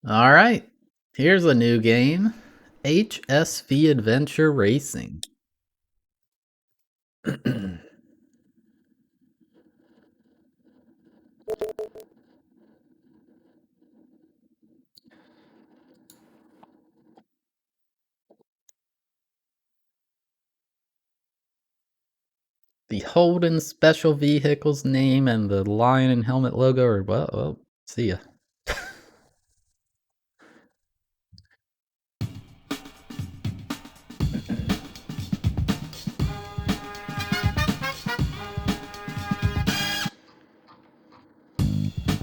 Alright, here's a new game. HSV Adventure Racing. The Holden Special Vehicles name and the lion and helmet logo are, well, see ya.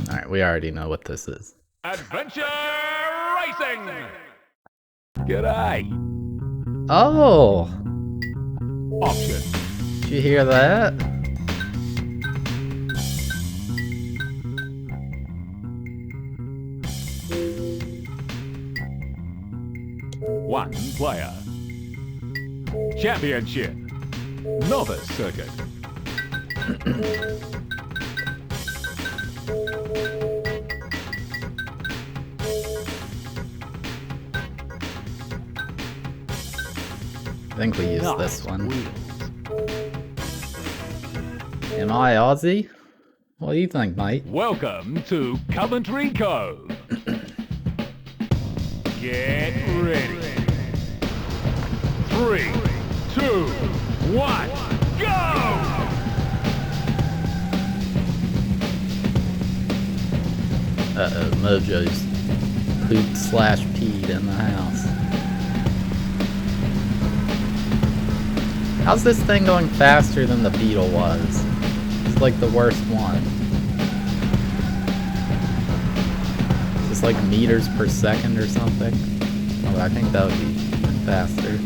Alright, we already know what this is. Adventure Racing! G'day! Oh! Option. Did you hear that? One player. Championship. Novice circuit. I think we use Nice this one. wheels. Am I Aussie? What do you think, mate? Welcome to Coventry Cove. Get ready. 3, 2, 1, go! Uh-oh, Mojo's pooped/peed in the house. How's this thing going faster than the Beetle was? It's like the worst one. Just like meters per second or something. Oh, I think that would be even faster.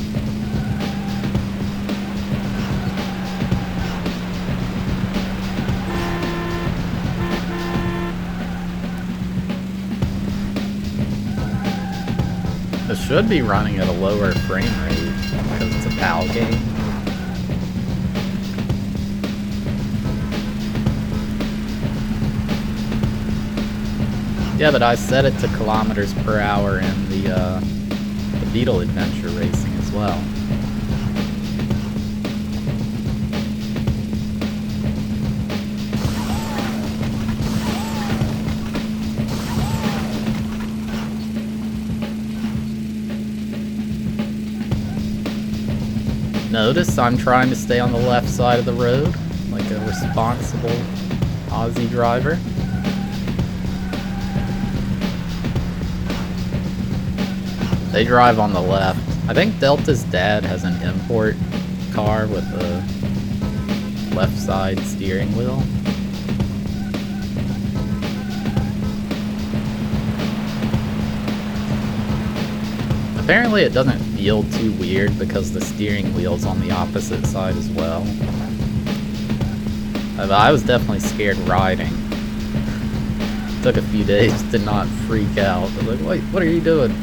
It should be running at a lower frame rate because it's a PAL game. Yeah, but I set it to kilometers per hour in the Beetle Adventure Racing as well. Notice I'm trying to stay on the left side of the road, like a responsible Aussie driver. They drive on the left. I think Delta's dad has an import car with a left side steering wheel. Apparently it doesn't feel too weird because the steering wheel's on the opposite side as well. I was definitely scared riding. Took a few days to not freak out. I was like, wait, what are you doing?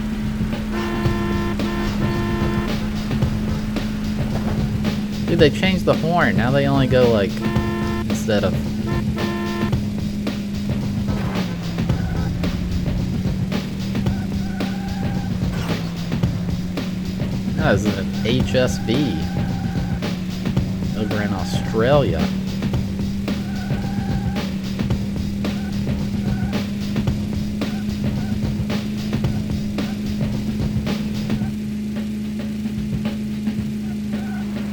Dude, they changed the horn. Now they only go like, instead of... That is an HSV over in Australia.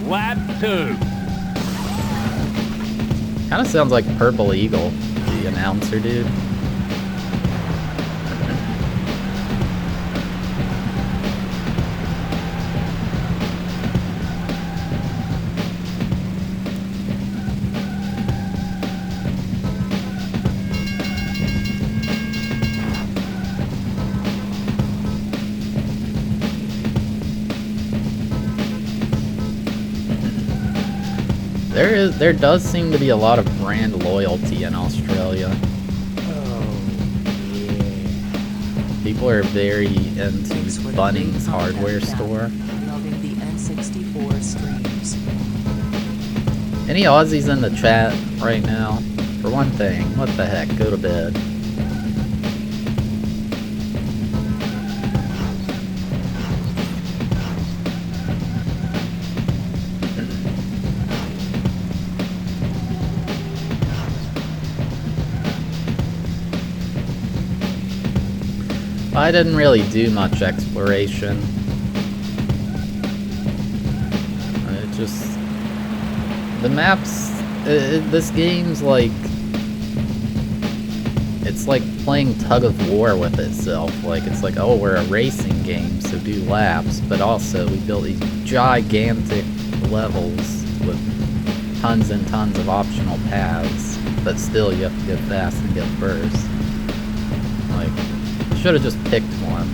Lap 2. Kind of sounds like Purple Eagle, the announcer dude. There does seem to be a lot of brand loyalty in Australia. Oh, yeah. People are very into Bunnings hardware store. Loving the N64 streams. Any Aussies in the chat right now? For one thing, what the heck, go to bed. I didn't really do much exploration. It just... The maps... this game's like... It's like playing tug of war with itself. Like, it's like, oh, we're a racing game, so do laps. But also, we built these gigantic levels with tons and tons of optional paths. But still, you have to go fast and get first. Like, you should have just picked one.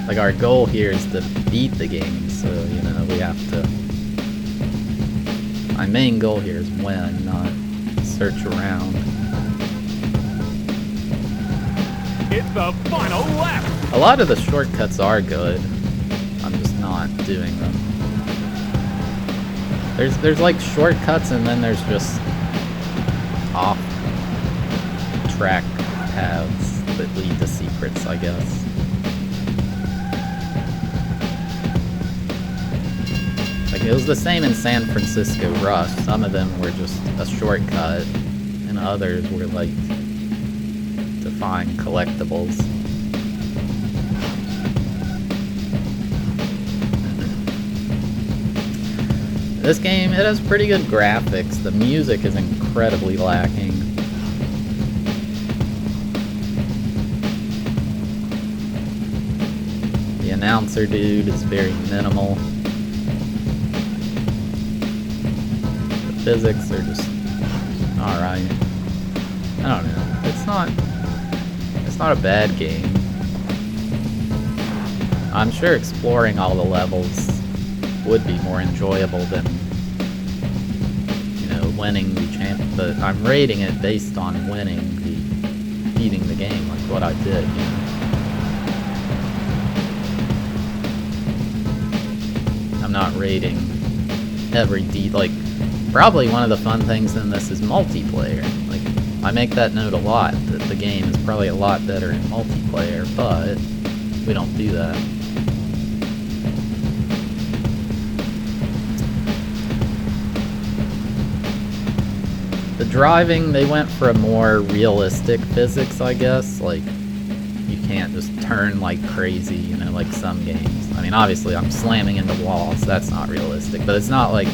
Like, our goal here is to beat the game, so, you know, we have to... My main goal here is win, not search around. It's the final lap! A lot of the shortcuts are good. I'm just not doing them. There's like shortcuts, and then there's just off-track paths that lead to secrets, I guess. Like, it was the same in San Francisco Rush. Some of them were just a shortcut, and others were like to find collectibles. This game, it has pretty good graphics. The music is incredibly lacking. The announcer dude is very minimal. The physics are just alright. I don't know. It's not a bad game. I'm sure exploring all the levels would be more enjoyable than, you know, winning the champ. But I'm rating it based on beating the game, like what I did, you know. I'm not rating every like, probably one of the fun things in this is multiplayer. Like, I make that note a lot, that the game is probably a lot better in multiplayer, but we don't do that. The driving, they went for a more realistic physics, I guess. Like, you can't just turn like crazy, you know, like some games. I mean, obviously, I'm slamming into walls. That's not realistic, but it's not like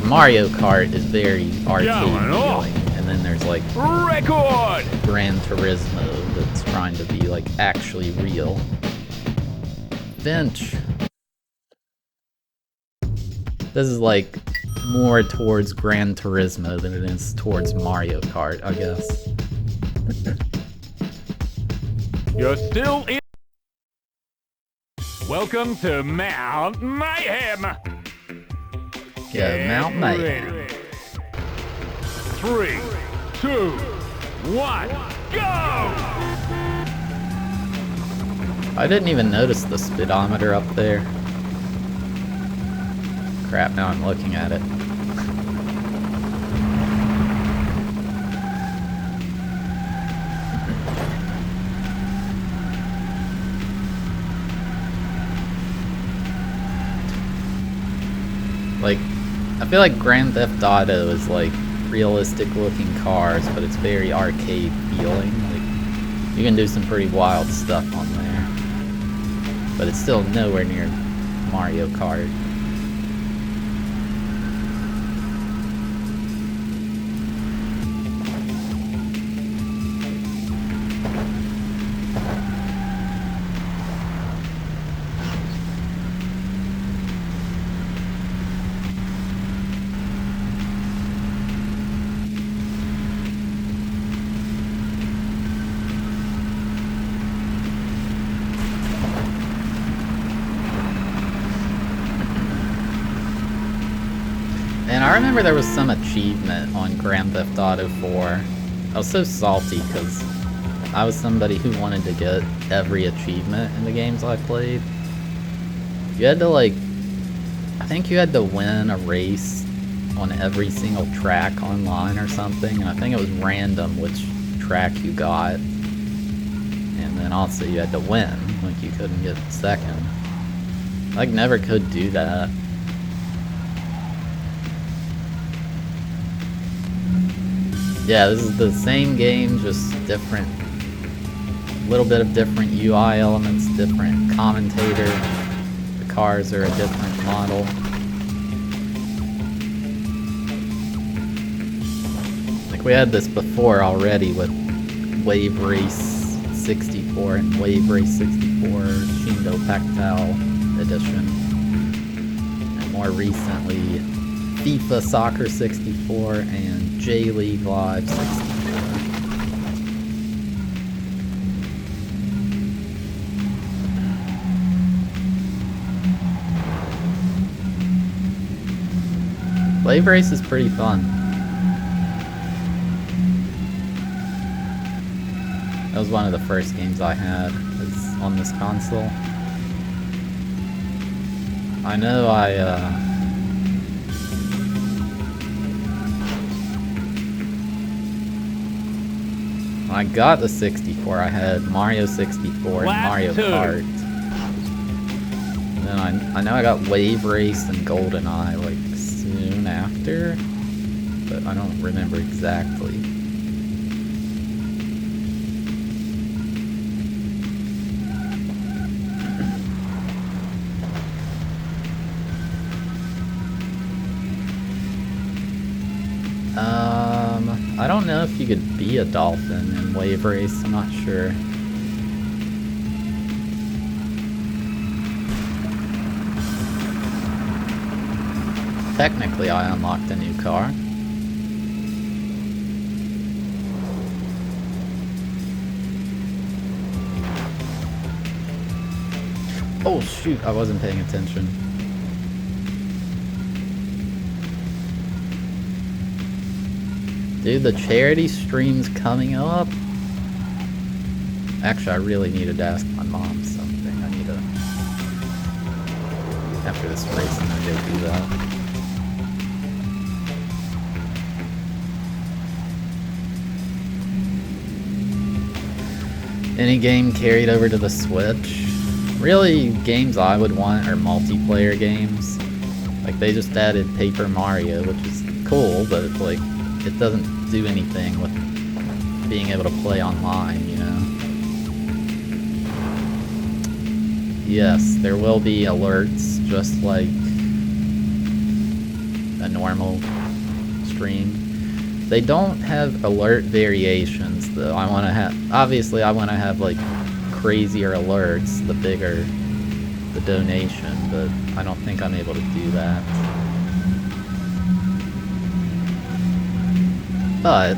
Mario Kart is very arcade feeling, and then there's like record Gran Turismo that's trying to be like actually real. Finch. This is like more towards Gran Turismo than it is towards Mario Kart, I guess. You're still in. Welcome to Mount Mayhem. Yeah, Mount Mayhem. Ready. 3, 2, 1, go! I didn't even notice the speedometer up there. Crap, now I'm looking at it. Like, I feel like Grand Theft Auto is like realistic looking cars, but it's very arcade feeling. Like, you can do some pretty wild stuff on there, but it's still nowhere near Mario Kart. And I remember there was some achievement on Grand Theft Auto 4. I was so salty because I was somebody who wanted to get every achievement in the games I played. You had to like, I think you had to win a race on every single track online or something, and I think it was random which track you got. And then also you had to win. Like, you couldn't get second. Like, never could do that. Yeah, this is the same game, just different. Little bit of different UI elements, different commentator. The cars are a different model. Like, we had this before already with Wave Race 64 and Wave Race 64 Shindo Pactal edition. And more recently, FIFA Soccer 64 and J-League Live 64. Wave Race is pretty fun. That was one of the first games I had was on this console. I know when I got the 64, I had Mario 64 and Mario Kart. And then I know I got Wave Race and GoldenEye like soon after, but I don't remember exactly. I don't know if you could be a dolphin in Wave Race, I'm not sure. Technically, I unlocked a new car. Oh shoot, I wasn't paying attention. Dude, the charity stream's coming up. Actually, I really needed to ask my mom something. I need to... After this race, I'm gonna go do that. Any game carried over to the Switch? Really, games I would want are multiplayer games. Like, they just added Paper Mario, which is cool, but it's like, it doesn't do anything with being able to play online, you know? Yes, there will be alerts, just like a normal stream. They don't have alert variations, though. I want to have, obviously I want to have like crazier alerts, the bigger the donation, but I don't think I'm able to do that. But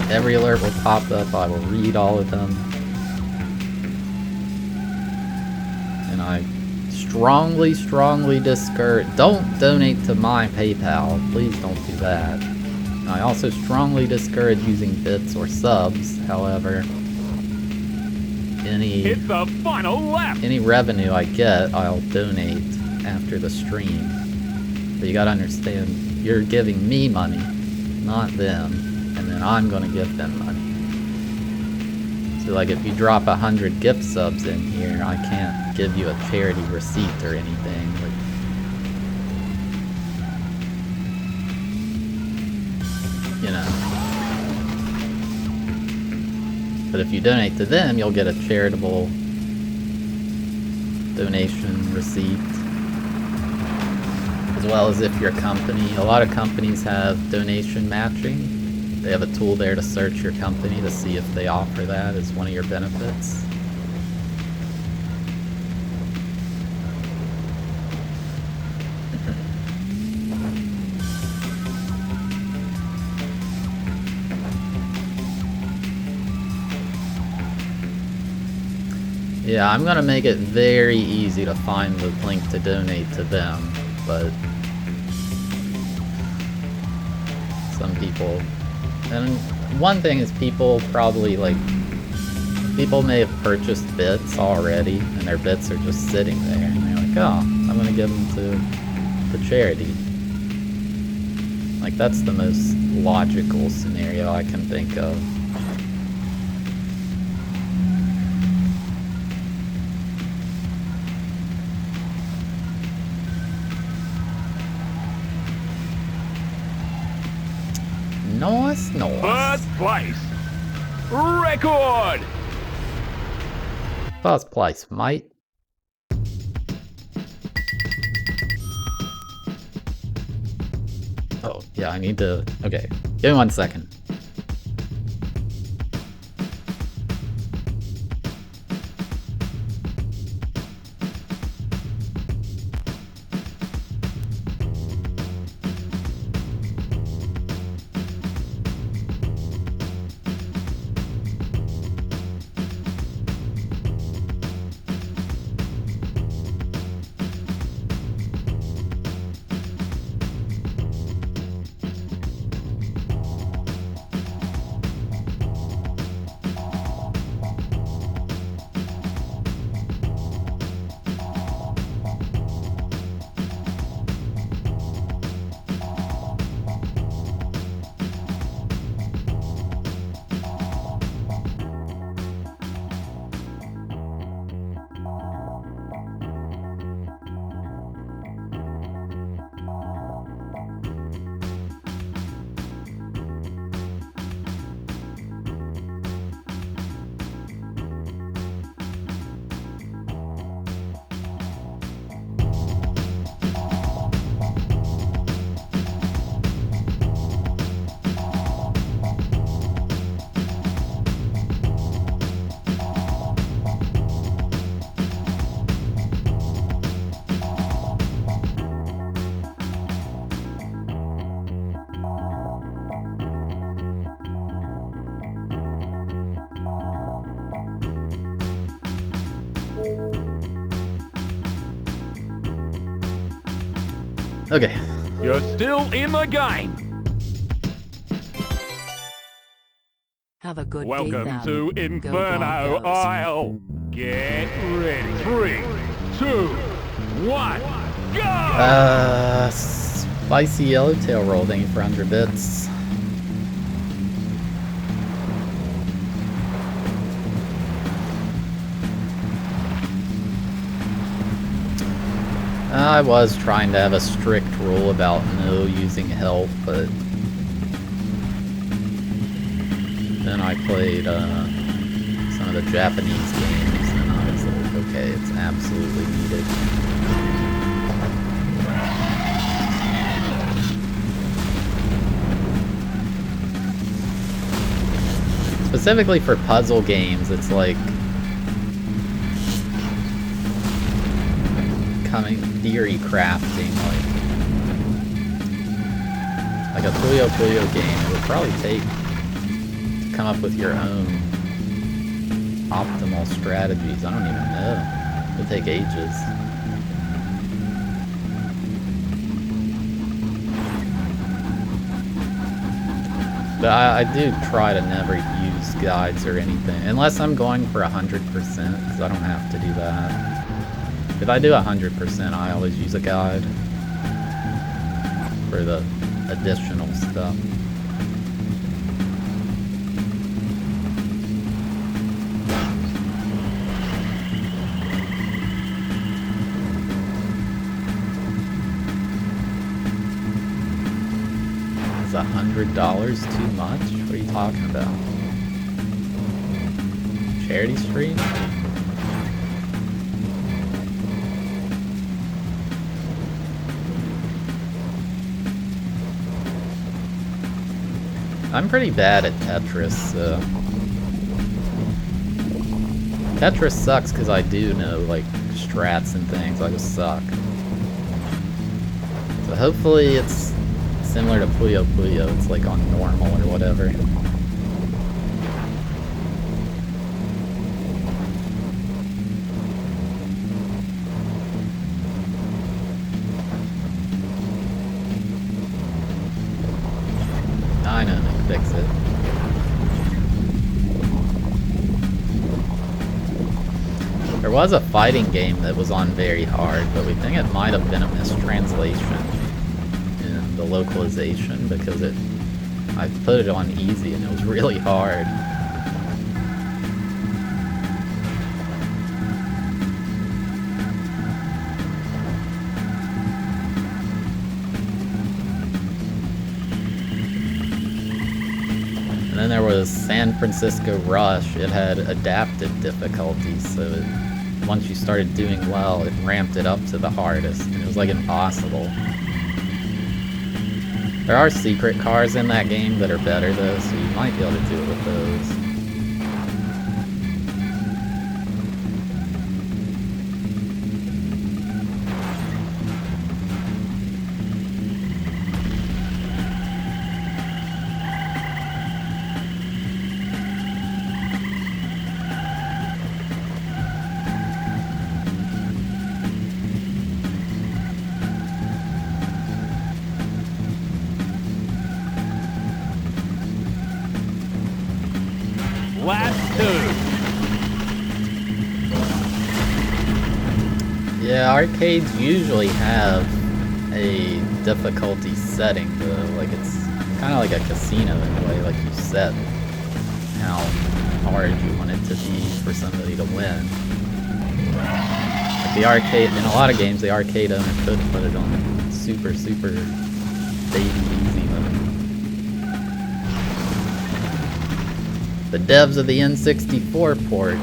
every alert will pop up, I will read all of them. And I strongly discourage, don't donate to my PayPal, please don't do that. And I also strongly discourage using bits or subs, however, It's the final lap. any revenue I get, I'll donate after the stream. But you gotta understand, you're giving me money, not them, and then I'm gonna give them money. So like if you drop 100 gift subs in here, I can't give you a charity receipt or anything. Like, you know. But if you donate to them, you'll get a charitable donation receipt. As well as if your company, a lot of companies have donation matching. They have a tool there to search your company to see if they offer that as one of your benefits. Yeah, I'm gonna make it very easy to find the link to donate to them, but some people, and one thing is people probably like, people may have purchased bits already and their bits are just sitting there and they're like, oh, I'm gonna give them to the charity. Like, that's the most logical scenario I can think of. Nice, nice. First place. Record. First place, mate. Oh, yeah, I need to... Okay, give me 1 second. Okay. You're still in the game. Have a good day, Welcome Thab. to Go Inferno Broncos. Isle. Get ready. 3, 2, 1, go! Spicy yellowtail roll, thank you for 100 bits. I was trying to have a strict rule about no using help, but then I played some of the Japanese games and I was like, okay, it's absolutely needed. Specifically for puzzle games, it's like theory crafting, like a Puyo Puyo game. It would probably take to come up with your own optimal strategies. I don't even know. It would take ages. But I do try to never use guides or anything, unless I'm going for 100%, because I don't have to do that. If I do 100%, I always use a guide for the additional stuff. Is $100 too much? What are you talking about? Charity stream? I'm pretty bad at Tetris, so... Tetris sucks because I do know, like, strats and things. I just suck. So hopefully it's similar to Puyo Puyo. It's like on normal or whatever. I know, fix it. There was a fighting game that was on very hard, but we think it might have been a mistranslation in the localization because I put it on easy and it was really hard. the San Francisco Rush, it had adaptive difficulties, so once you started doing well, it ramped it up to the hardest, and it was like impossible. There are secret cars in that game that are better though, so you might be able to do it with those. Last two. Yeah, arcades usually have a difficulty setting though, like it's kind of like a casino in a way, like you set how hard you want it to be for somebody to win. Like the arcade, in a lot of games, the arcade owner could put it on super baby easy mode. The devs of the N64 port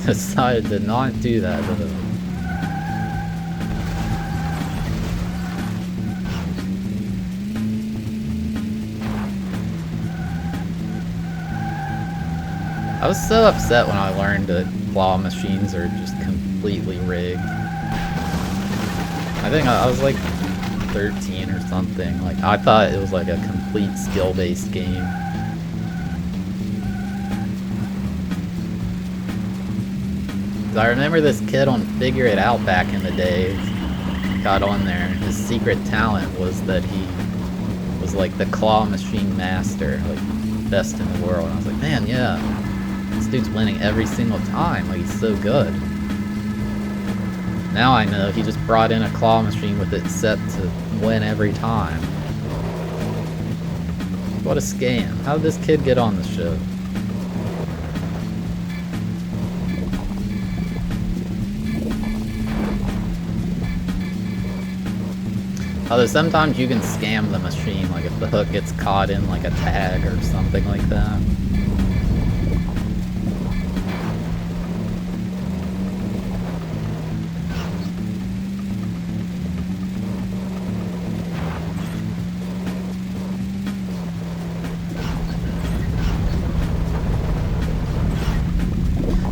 decided to not do that though. I was so upset when I learned that claw machines are just completely rigged. I think I was like 13 or something. Like I thought it was like a complete skill-based game. I remember this kid on Figure It Out back in the day got on there. His secret talent was that he was like the claw machine master, like best in the world. And I was like, man, yeah, this dude's winning every single time. Like he's so good. Now I know he just brought in a claw machine with it set to win every time. What a scam. How did this kid get on the show? Although sometimes you can scam the machine, like if the hook gets caught in like a tag or something like that.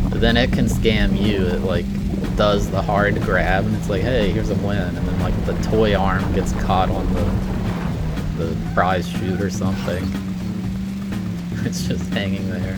But then it can scam you. It like does the hard grab and it's like, hey, here's a win, and then like the toy arm gets caught on the prize chute or something. It's just hanging there.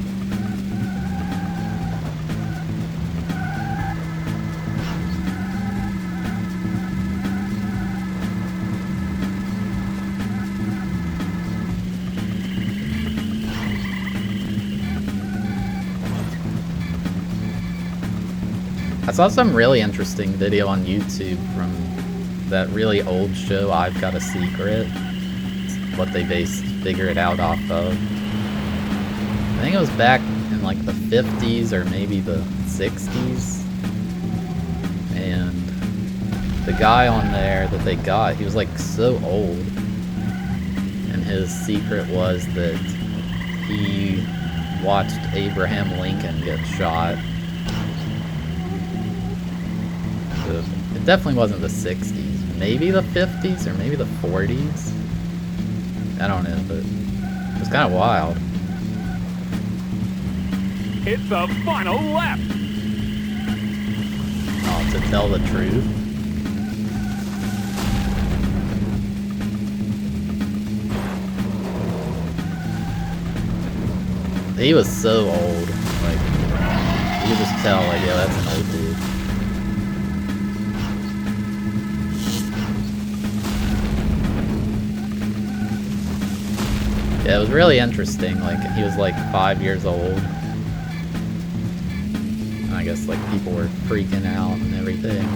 I saw some really interesting video on YouTube from that really old show, I've Got a Secret. It's what they based Figure It Out off of. I think it was back in like the 50s or maybe the 60s. And the guy on there that they got, he was like so old. And his secret was that he watched Abraham Lincoln get shot. It definitely wasn't the 60s, maybe the 50s or maybe the 40s. I don't know, but it was kind of wild. It's the final lap. Oh, to tell the truth. He was so old, like, you could just tell, like, yeah, that's an old dude. Yeah, it was really interesting. Like, he was like 5 years old. And I guess like people were freaking out and everything.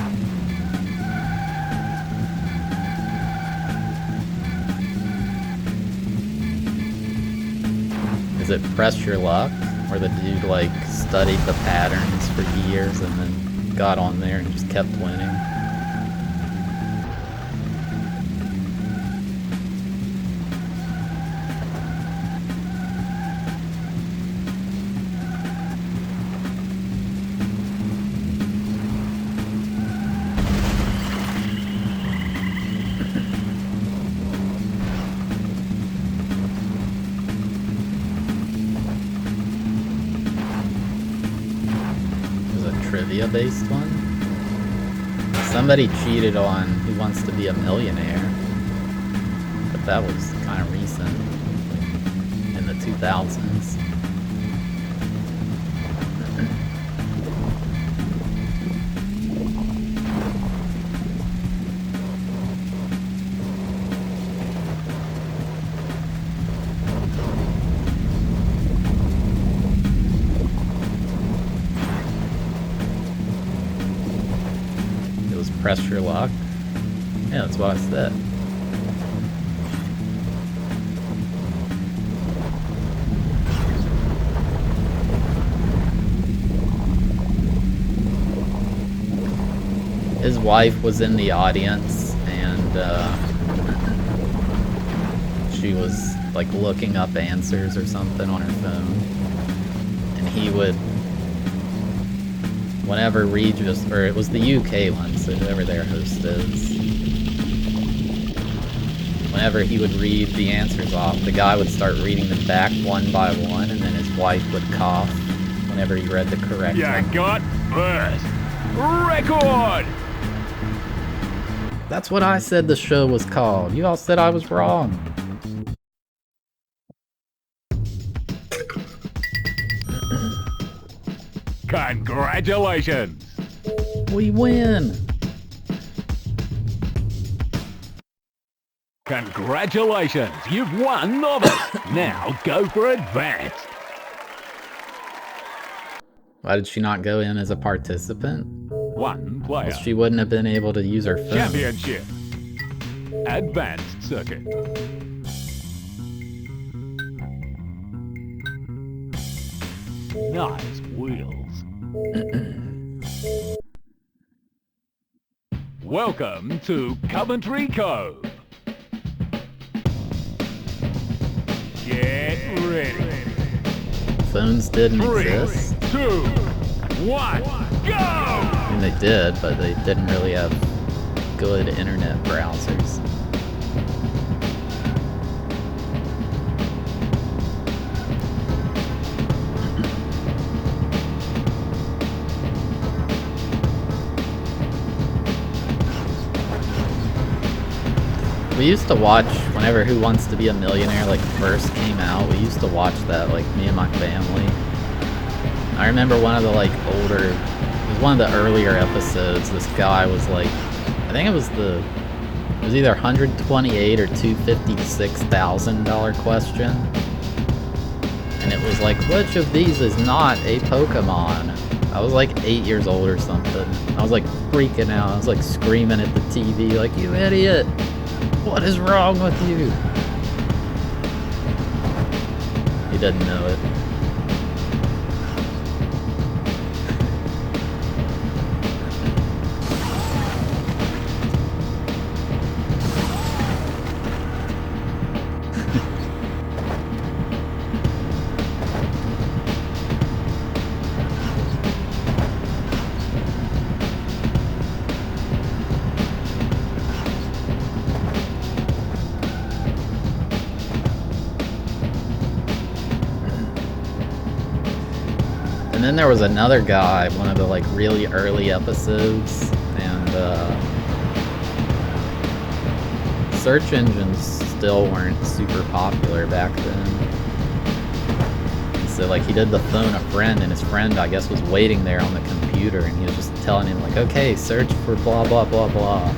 Is it Press Your Luck? Where the dude like studied the patterns for years and then got on there and just kept winning? trivia-based one. Somebody cheated on Who Wants to Be a Millionaire, but that was kind of recent, in the 2000s. Press your luck. Yeah, that's what I said. His wife was in the audience, and she was like looking up answers or something on her phone, and he would, whenever Regis, or it was the UK one, so whoever their host is, whenever he would read the answers off, the guy would start reading them back one by one, and then his wife would cough whenever he read the correct one. You got first record! That's what I said the show was called. You all said I was wrong. Congratulations! We win! Congratulations! You've won novice! Now go for advanced! Why did she not go in as a participant? One player. Well, she wouldn't have been able to use her phone. Championship. Advanced circuit. Nice wheels. Welcome to Coventry Cove. Get ready. Phones didn't 3, exist. 2, 1, go! I mean, they did, but they didn't really have good internet browsers. We used to watch, whenever Who Wants to Be a Millionaire like first came out, we used to watch that, like, me and my family. I remember one of the, like, older, it was one of the earlier episodes, this guy was like, I think it was either $128,000 or $256,000 question. And it was like, which of these is not a Pokemon? I was like 8 years old or something. I was like freaking out. I was like screaming at the TV like, you idiot! What is wrong with you? He didn't know it. And then there was another guy, one of the like really early episodes, and search engines still weren't super popular back then. And so like he did the phone a friend, and his friend I guess was waiting there on the computer, and he was just telling him like, okay, search for blah blah blah blah.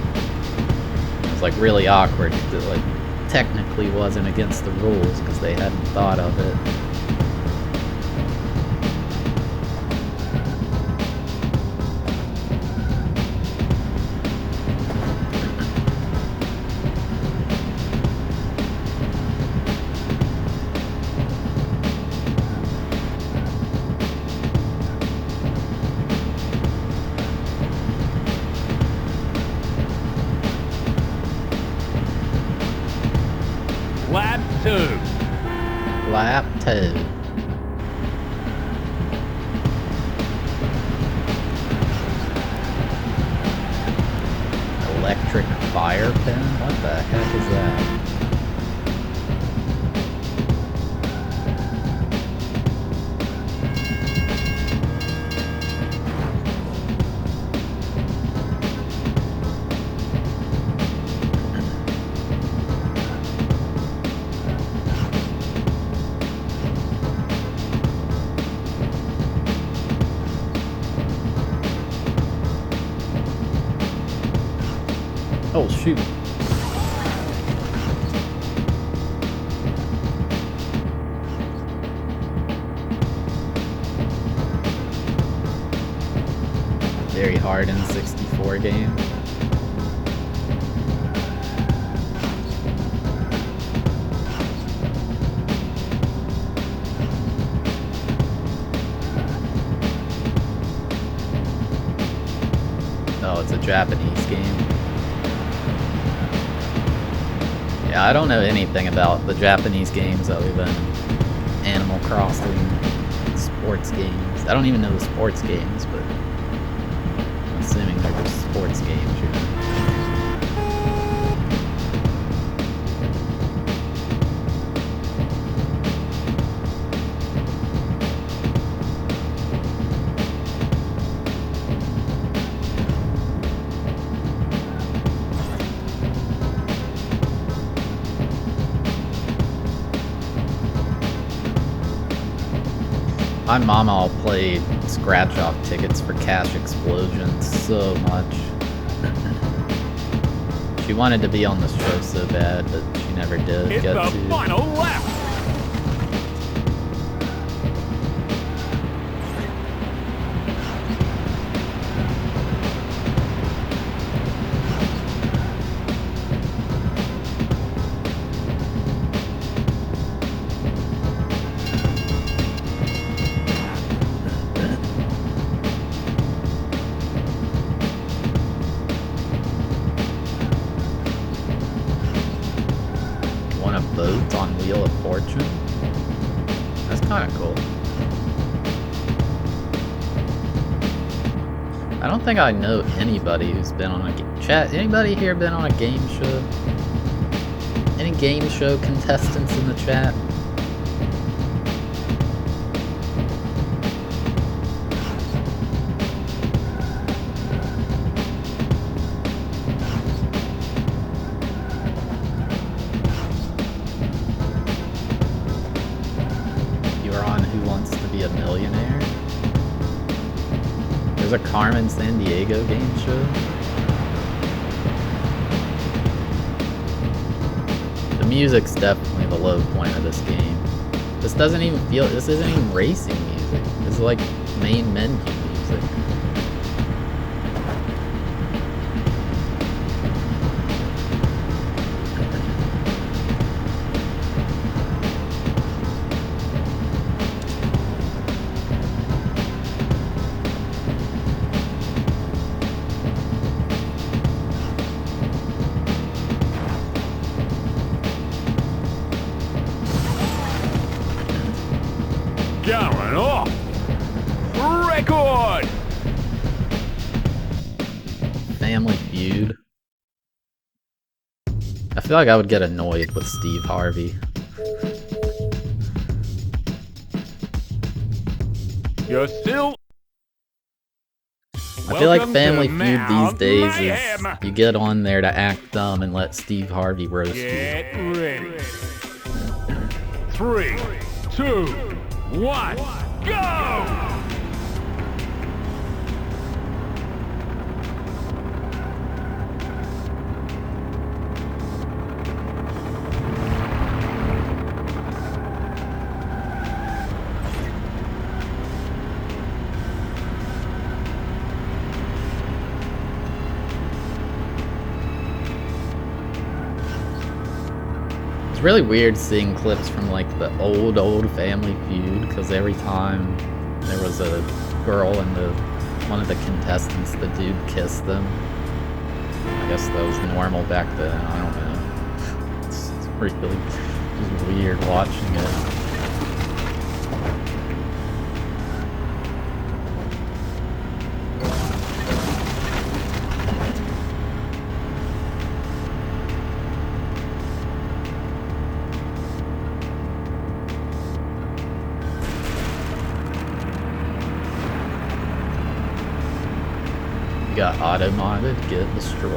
It was like really awkward because it like technically wasn't against the rules because they hadn't thought of it. Lap 2. Lap 2. Electric fire pin? What the heck is that? Oh, shoot. Very hard N64 game. Oh, it's a Japanese game. Yeah, I don't know anything about the Japanese games other than Animal Crossing, sports games. I don't even know the sports games, but I'm assuming they're just sports games, you know. My mama played scratch-off tickets for Cash Explosions so much. She wanted to be on the show so bad, but she never did It's get the to. final lap. Won a boat on Wheel of Fortune. That's kind of cool. I don't think I know anybody who's been on a chat. Anybody here been on a game show? Any game show contestants in the chat? A millionaire? There's a Carmen San Diego game show. The music's definitely the low point of this game. This doesn't even feel, this isn't even racing music. This is like main menu music. Going off. Record. Family Feud. I feel like I would get annoyed with Steve Harvey. You're still. I feel like Welcome Family to Feud these Mount days Mayhem. is you get on there to act dumb and let Steve Harvey roast you. Get ready. 3, 2, 1, go! It's really weird seeing clips from like the old Family Feud, because every time there was a girl and one of the contestants, the dude kissed them. I guess that was normal back then, I don't know. It's really just weird watching it. You got auto-modded, get destroyed.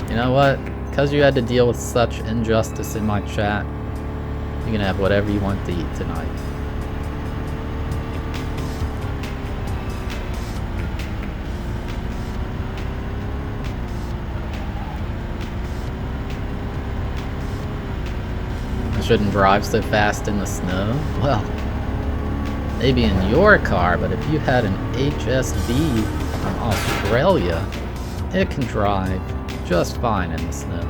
You know what? Because you had to deal with such injustice in my chat, you can have whatever you want to eat tonight. shouldn't drive so fast in the snow? Well, maybe in your car, but if you had an HSV from Australia, it can drive just fine in the snow.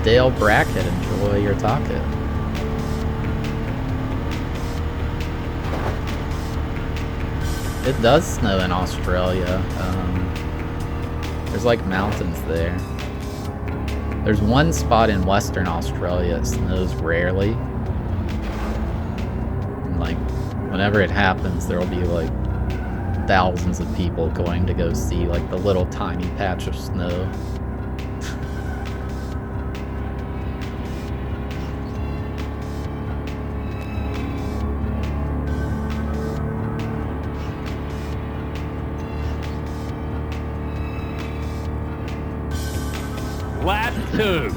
Dale Brackett, enjoy your taco. It does snow in Australia. There's like mountains there. There's one spot in Western Australia it snows rarely. And like, whenever it happens, there'll be like thousands of people going to go see like the little tiny patch of snow. Lap 2.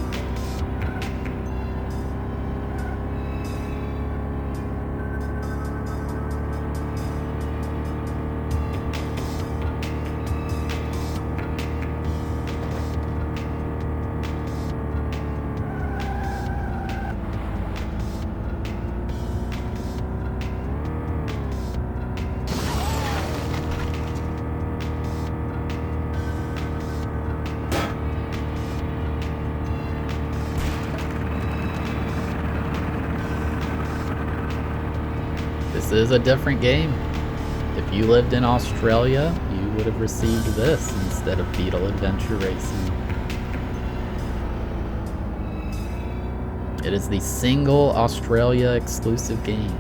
This is a different game. If you lived in Australia, you would have received this instead of Beetle Adventure Racing. It is the single Australia exclusive game.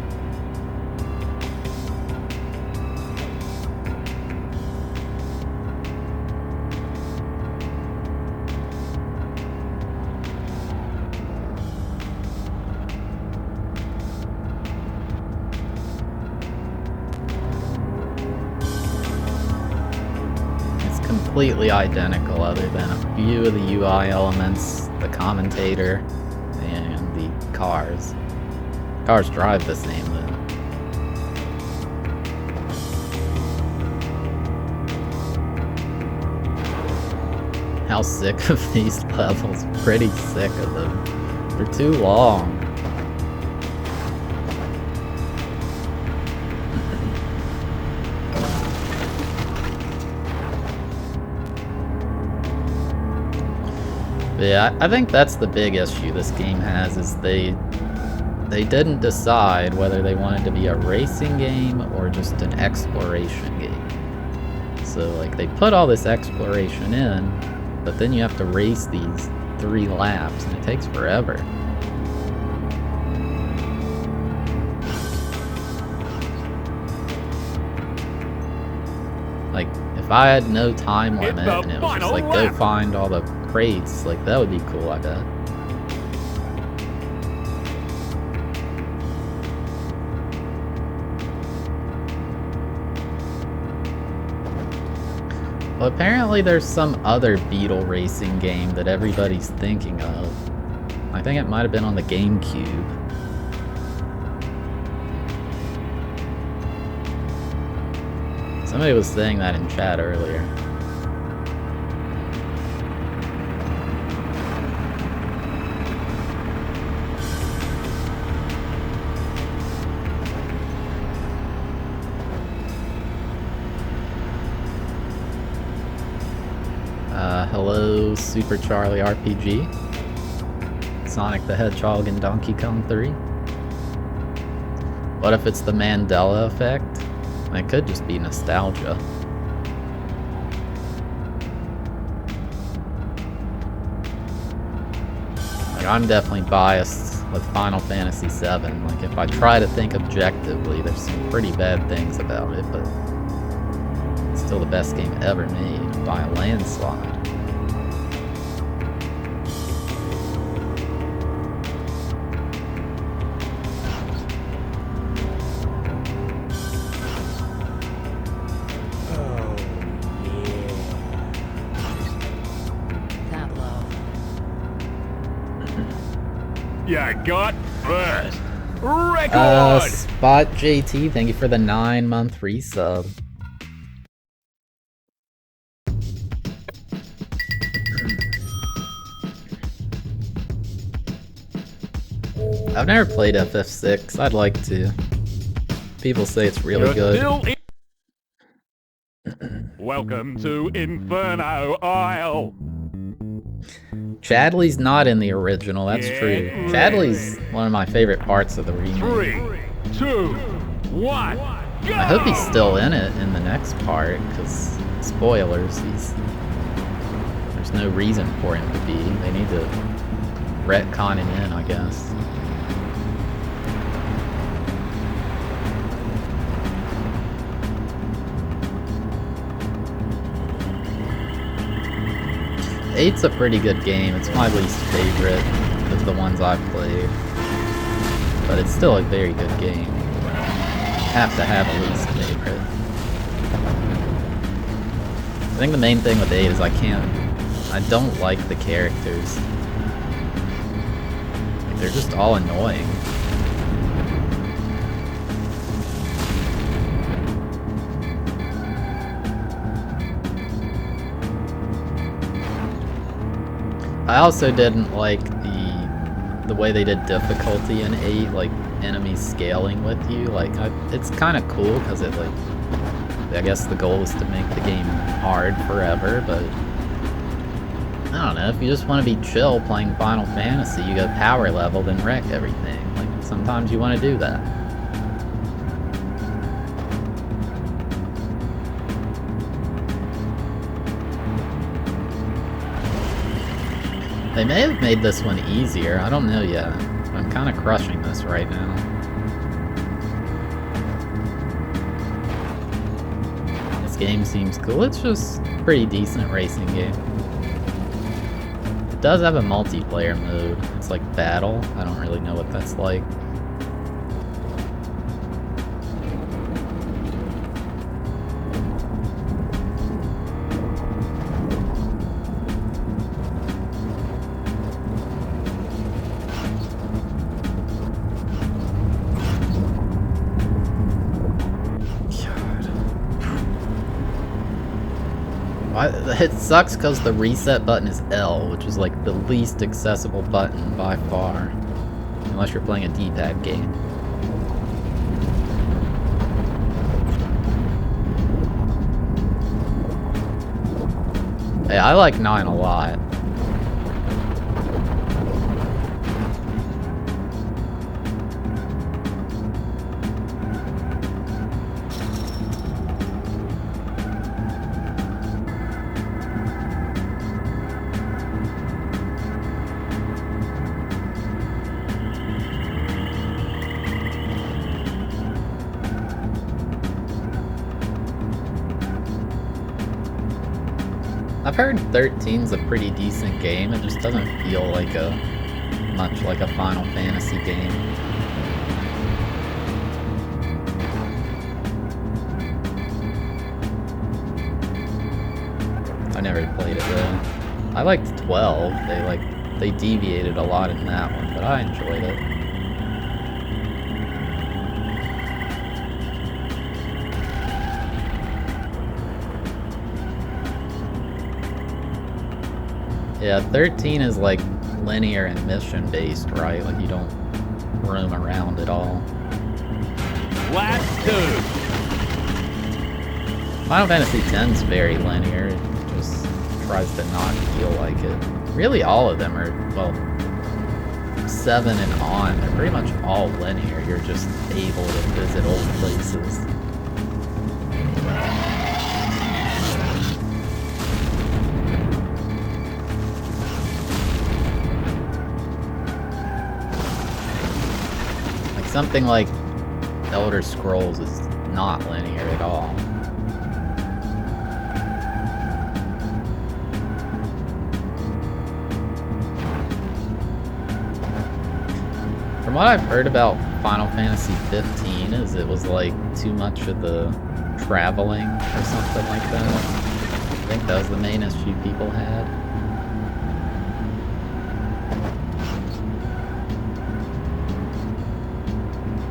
Completely identical other than a few of the UI elements, the commentator, and the cars. Cars drive the same though. How sick of these levels? Pretty sick of them. They're too long. Yeah, I think that's the big issue this game has, is they didn't decide whether they wanted to be a racing game or just an exploration game. So like they put all this exploration in, but then you have to race these 3 laps and it takes forever. Like if I had no time limit and it was just like go find all the crates, like that would be cool, I bet. Well, apparently there's some other Beetle racing game that everybody's thinking of. I think it might have been on the GameCube. Somebody was saying that in chat earlier. Hello, Super Charlie RPG, Sonic the Hedgehog and Donkey Kong 3. What if it's the Mandela effect? It could just be nostalgia. Like, I'm definitely biased with Final Fantasy VII. Like, if I try to think objectively, there's some pretty bad things about it, but it's still the best game ever made by a landslide. You got first. Record! Spot JT, thank you for the 9-month resub. I've never played FF6. I'd like to. People say it's really good. Welcome to Inferno Isle. Chadley's not in the original, that's true. Chadley's one of my favorite parts of the remake. 3, 2, 1, go! I hope he's still in it in the next part, because spoilers, there's no reason for him to be. They need to retcon him in, I guess. Eight's a pretty good game. It's my least favorite of the ones I've played. But it's still a very good game. Have to have a least favorite. I think the main thing with 8 is I don't like the characters. Like, they're just all annoying. I also didn't like the way they did difficulty in 8, like enemies scaling with you. Like, it's kind of cool because it, like, I guess the goal is to make the game hard forever, but I don't know, if you just want to be chill playing Final Fantasy, you go power level, then wreck everything. Like, sometimes you want to do that. They may have made this one easier, I don't know yet. I'm kind of crushing this right now. This game seems cool, it's just a pretty decent racing game. It does have a multiplayer mode, it's like battle, I don't really know what that's like. It sucks because the reset button is L, which is like the least accessible button by far. Unless you're playing a D-pad game. Hey, I like 9 a lot. I've heard 13's a pretty decent game, it just doesn't feel like much like a Final Fantasy game. I never played it though. I liked 12, they deviated a lot in that one, but I enjoyed it. Yeah, 13 is like linear and mission based, right? Like you don't roam around at all. Lap 2. Final Fantasy X's very linear. It just tries to not feel like it. Really all of them are, well, 7 and on, they're pretty much all linear. You're just able to visit old places. Something like Elder Scrolls is not linear at all. From what I've heard about Final Fantasy 15 is it was like too much of the traveling or something like that. I think that was the main issue people had.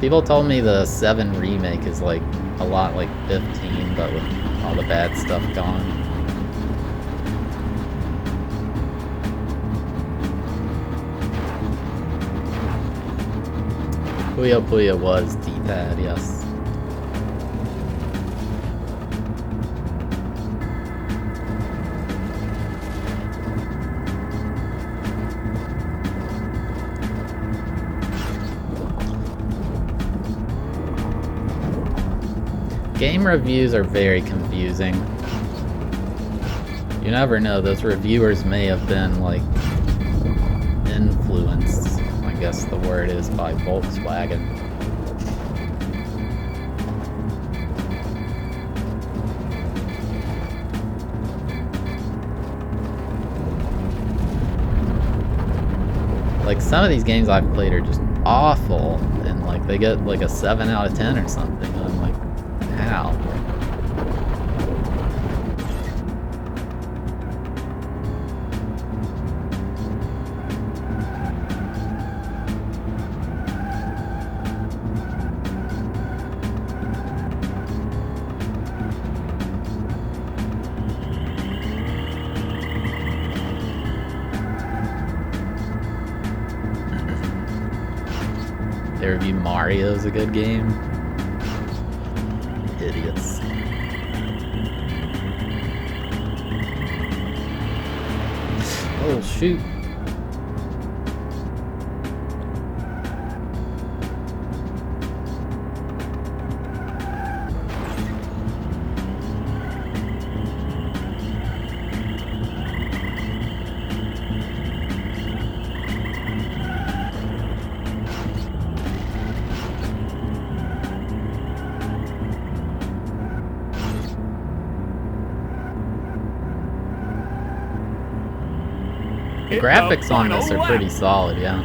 People told me the 7 remake is like a lot like 15, but with all the bad stuff gone. Puyo Puyo was D-pad, yes. Game reviews are very confusing. You never know, those reviewers may have been, like, influenced, I guess the word is, by Volkswagen. Like, some of these games I've played are just awful, and, like, they get, like, a 7 out of 10 or something, and I'm like, how? They review Mario's a good game. Idiots. Oh, shoot. The graphics on this are pretty solid, yeah.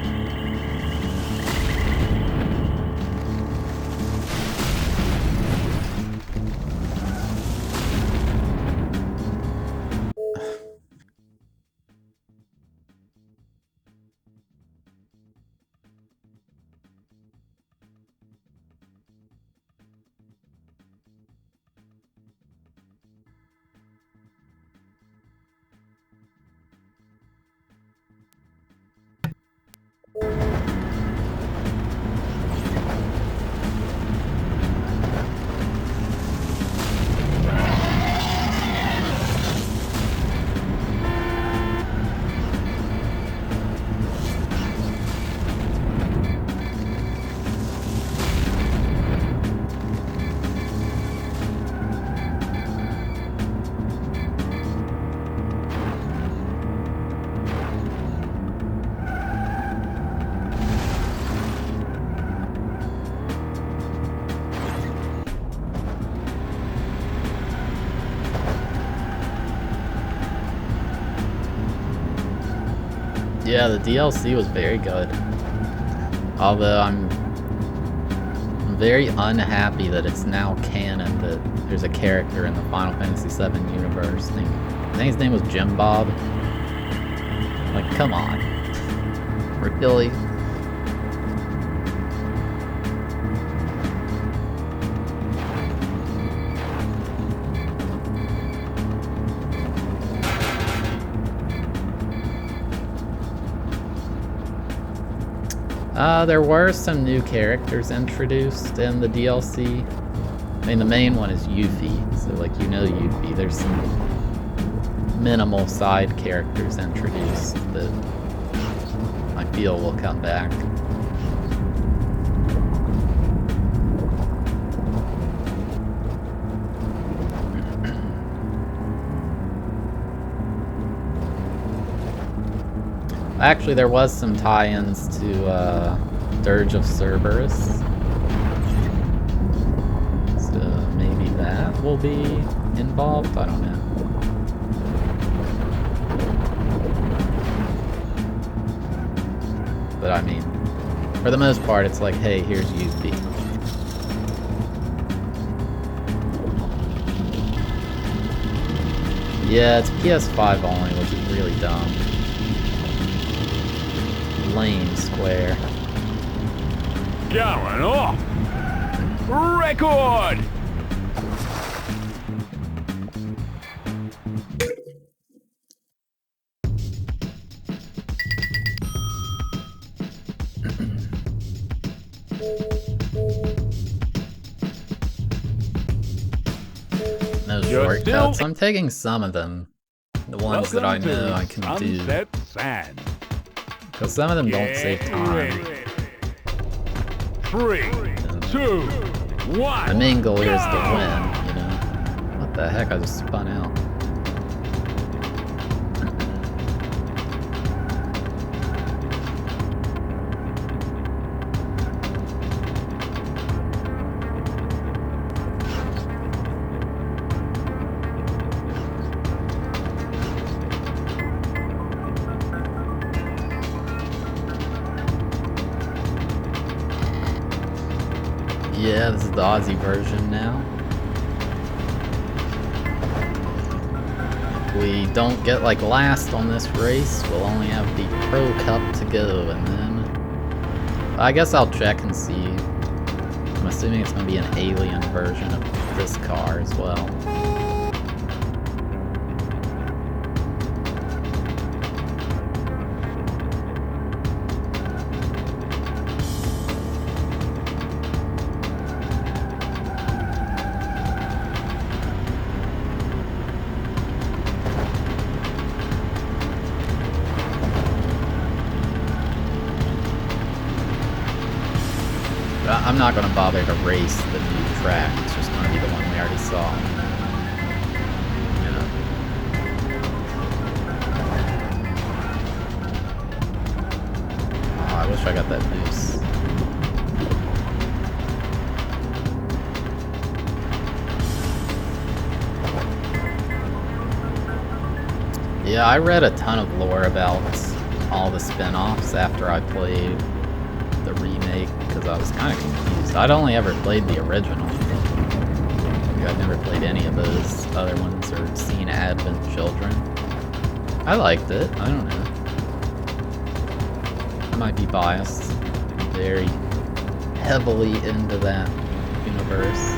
Yeah, the DLC was very good. Although I'm very unhappy that it's now canon that there's a character in the Final Fantasy VII universe named, I think his name was Jim Bob. Like, come on. Really? There were some new characters introduced in the DLC. I mean, the main one is Yuffie, so, like, you know Yuffie. There's some minimal side characters introduced that I feel will come back. Actually, there was some tie-ins to Dirge of Cerberus. So maybe that will be involved? I don't know. But I mean, for the most part, it's like, hey, here's Yuffie. Yeah, it's PS5 only, which is really dumb. Lame Square. Going off! Record! You're shortcuts. still- I'm taking some of them. The ones that I Welcome know to I can do. Sunset Sand. Because some of them don't save Get time. ready. 3, 2, 1. The main goal here is to go! win, you know? What the heck? I just spun out. Yeah, this is the Aussie version now. If we don't get like last on this race, we'll only have the Pro Cup to go, and then I guess I'll check and see. I'm assuming it's going to be an alien version of this car as well. 'Cause I'm not going to bother to race the new track. It's just going to be the one we already saw. You know. Oh, I wish I got that boost. Yeah, I read a ton of lore about all the spin-offs after I played the remake, because I was kind of confused. I'd only ever played the original. I'd never played any of those other ones or seen Advent Children. I liked it. I don't know. I might be biased. I'm very heavily into that universe.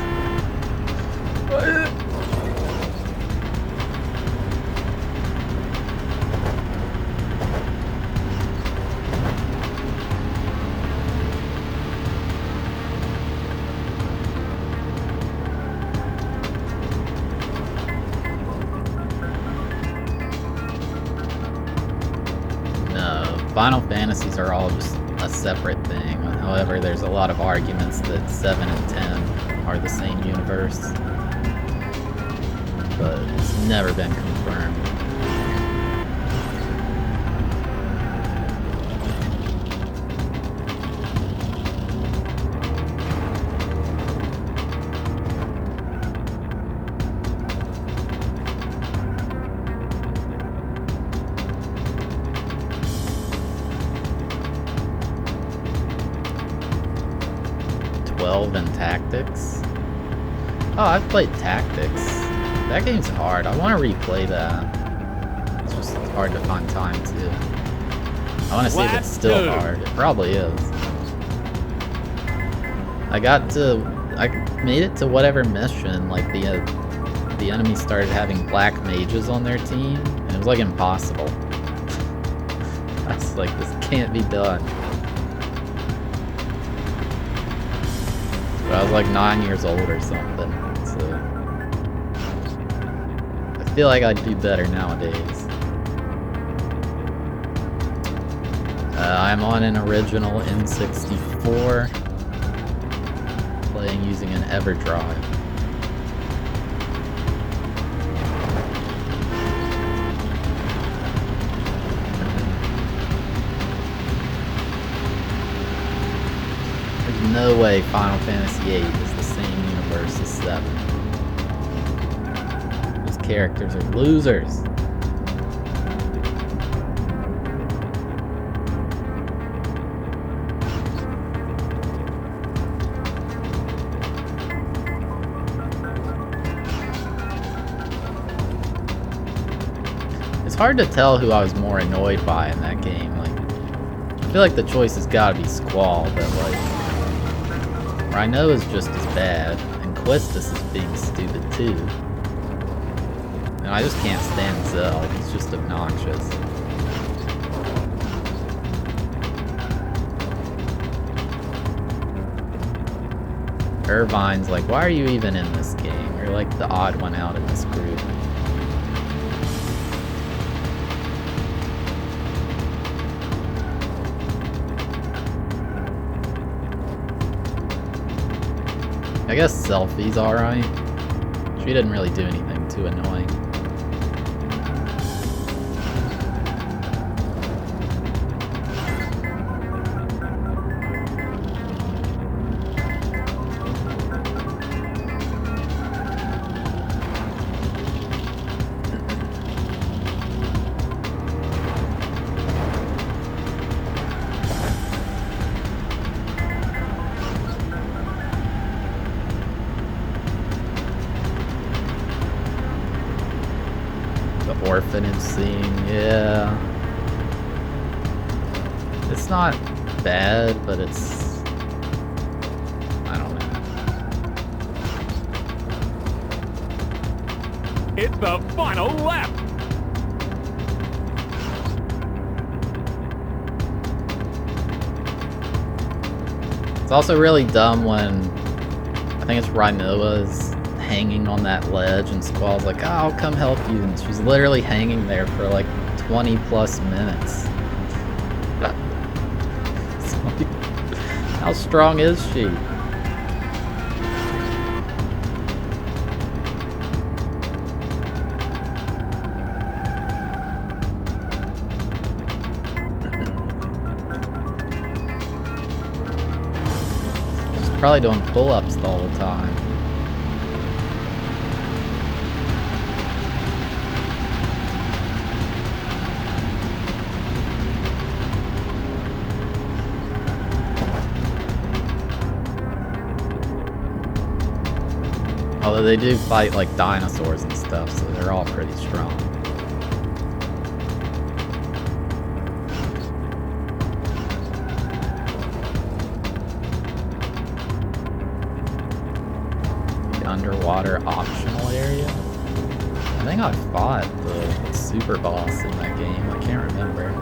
Final Fantasies are all just a separate thing. However, there's a lot of arguments that 7 and 10 are the same universe. But it's never been confirmed. And Tactics. Oh, I've played Tactics. That game's hard. I want to replay that. It's just hard to find time too. I want to see if it's still hard. It probably is. I made it to whatever mission. Like the enemy started having black mages on their team, and it was like impossible. I was like, this can't be done. I was like 9 years old or something, so I feel like I'd do better nowadays. I'm on an original N64, playing using an EverDrive. No way Final Fantasy VIII is the same universe as 7. Those characters are losers. It's hard to tell who I was more annoyed by in that game. Like, I feel like the choice has got to be Squall, but like, I know is just as bad, and Quistis is being stupid too. And I just can't stand Zell, he's just obnoxious. Irvine's like, why are you even in this game? You're like the odd one out in this group. I guess Selfie's alright. She didn't really do anything too annoying. Orphanage scene, yeah. It's not bad, but it's... I don't know. It's the final lap. It's also really dumb when... I think it's Rinoa's hanging on that ledge and Squall's like, oh, I'll come help you, and she's literally hanging there for like 20 plus minutes. How strong is she? She's probably doing pull-ups all the time. Although they do fight like dinosaurs and stuff, so they're all pretty strong. The underwater optional area? I think I fought the super boss in that game, I can't remember.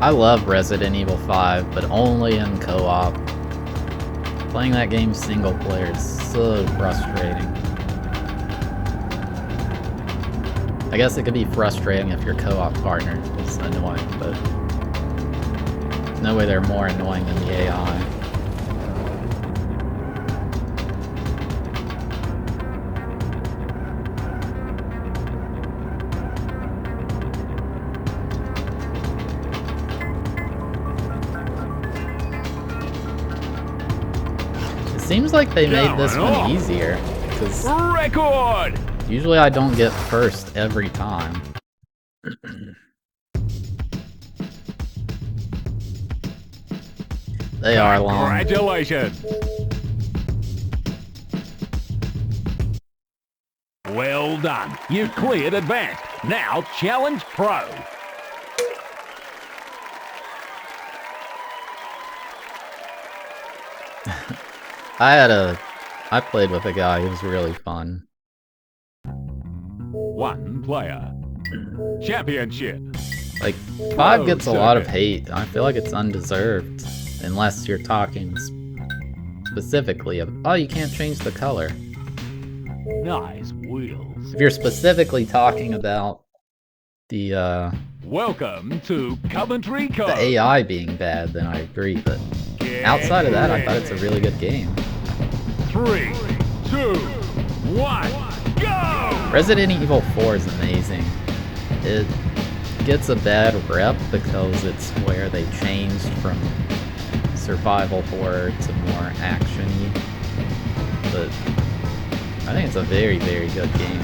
I love Resident Evil 5, but only in co-op. Playing that game single player is so frustrating. I guess it could be frustrating if your co-op partner is annoying, but there's no way they're more annoying than the AI. Seems like they made this one easier, because record! Usually I don't get first every time. They are long. Congratulations! Well done. You've cleared advanced. Now challenge pro. I played with a guy who was really fun. One player. Championship. Like, 5 gets a lot of hate. I feel like it's undeserved. Unless you're talking specifically of, oh, you can't change the color. Nice wheels. If you're specifically talking about the, Welcome to Coventry Cove. the AI being bad, then I agree, but outside of that, I thought it's a really good game. 3, 2, 1, go! Resident Evil 4 is amazing. It gets a bad rep because it's where they changed from survival horror to more action-y. But I think it's a very, very good game.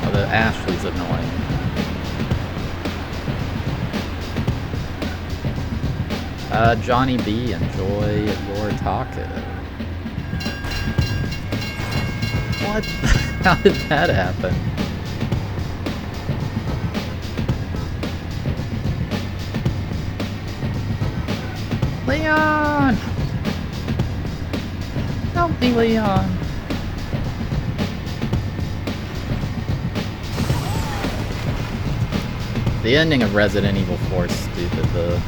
Although Ashley's annoying. Johnny B, enjoy your taco. What? How did that happen? Leon! Help me, Leon! The ending of Resident Evil 4 is stupid, though.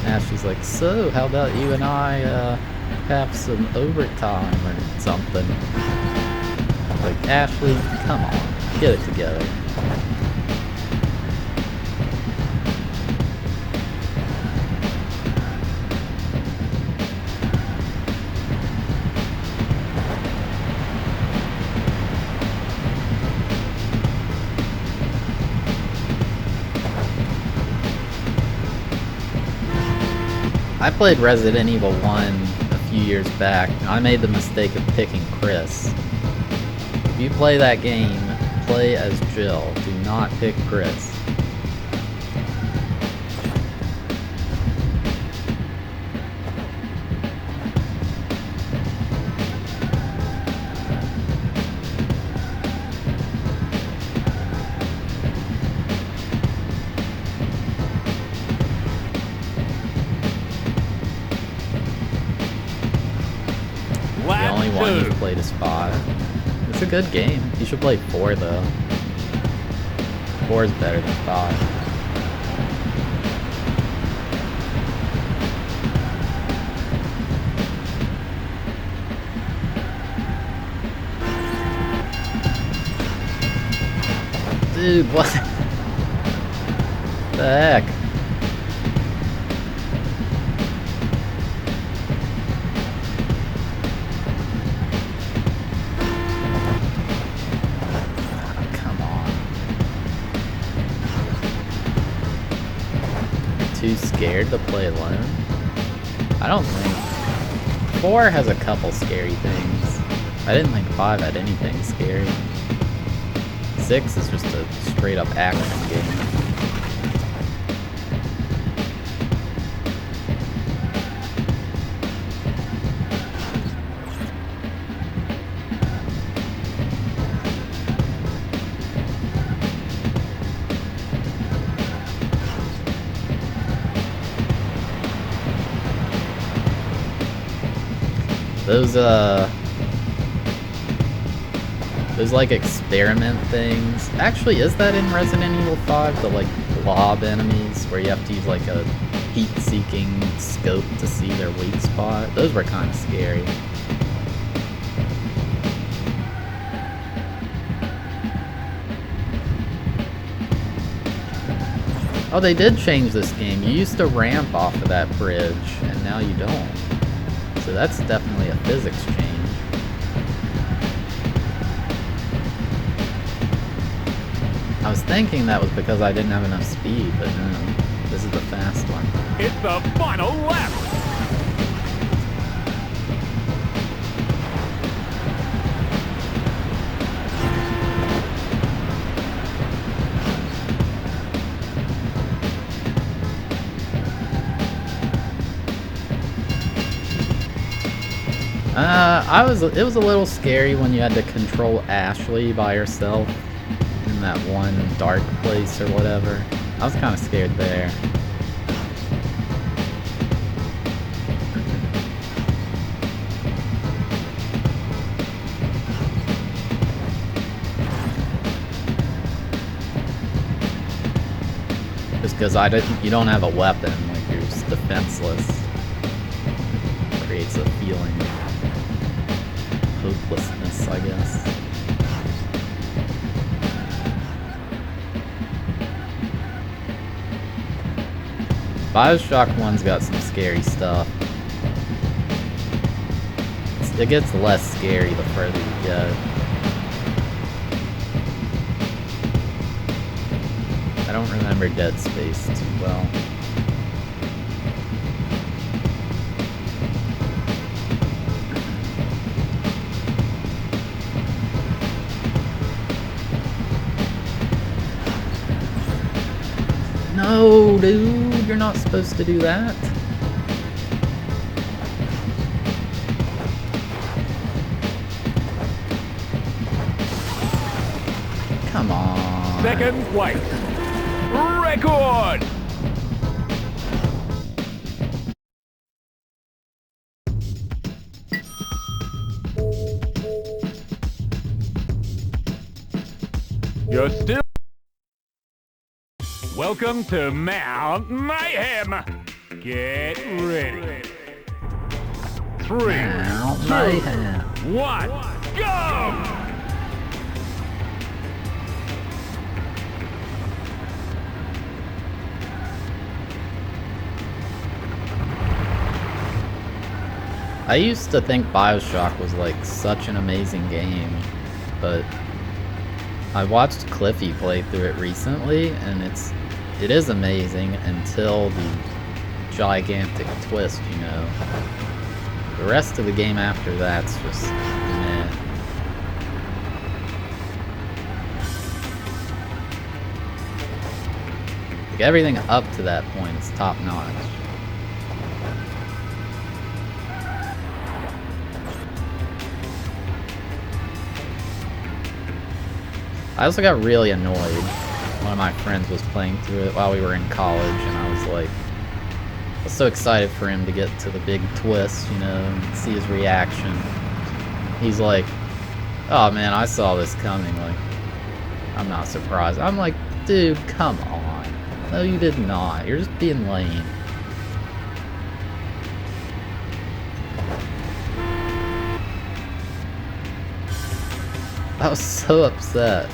Ashley's like, so, how about you and I, have some overtime or something? Like, Ashley, come on, get it together. I played Resident Evil 1 a few years back, and I made the mistake of picking Chris. If you play that game, play as Jill. Do not pick Chris. The only one you've played is 5. It's a good game. You should play 4 though. 4 is better than 5. Dude, what the heck? Too scared to play alone? I don't think. 4 has a couple scary things. I didn't think 5 had anything scary. 6 is just a straight up action game. Those like experiment things. Actually, is that in Resident Evil 5? The like blob enemies where you have to use like a heat-seeking scope to see their weak spot? Those were kind of scary. Oh, they did change this game. You used to ramp off of that bridge, and now you don't. So that's definitely a physics change. I was thinking that was because I didn't have enough speed, but no. This is the fast one. It's the final lap! It was a little scary when you had to control Ashley by herself in that one dark place or whatever. I was kind of scared there. Just because you don't have a weapon, like you're just defenseless. It creates a feeling of hopelessness, I guess. Bioshock 1's got some scary stuff. It gets less scary the further you go. I don't remember Dead Space too well. No, dude, you're not supposed to do that. Come on. Second place. Record! You're still... Welcome to Mount Mayhem. Get ready. 3, Mount 2, Mayhem. 1, go! I used to think Bioshock was like such an amazing game, but I watched Cliffy play through it recently, and it is amazing until the gigantic twist, you know. The rest of the game after that's just meh. Like everything up to that point is top notch. I also got really annoyed. One of my friends was playing through it while we were in college, and I was like, I was so excited for him to get to the big twist, you know, and see his reaction. He's like, oh man, I saw this coming, like, I'm not surprised. I'm like, dude, come on. No, you did not. You're just being lame. I was so upset.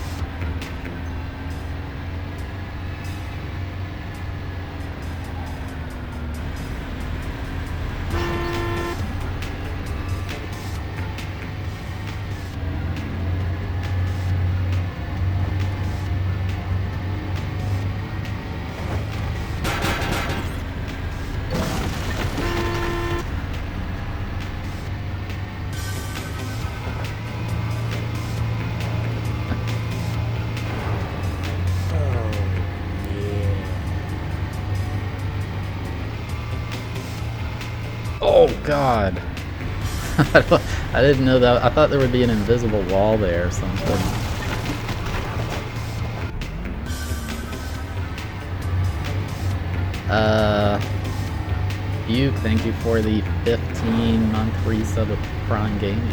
Oh god. I didn't know that. I thought there would be an invisible wall there or something. Feud, thank you for the 15-month resub of Prime Gaming.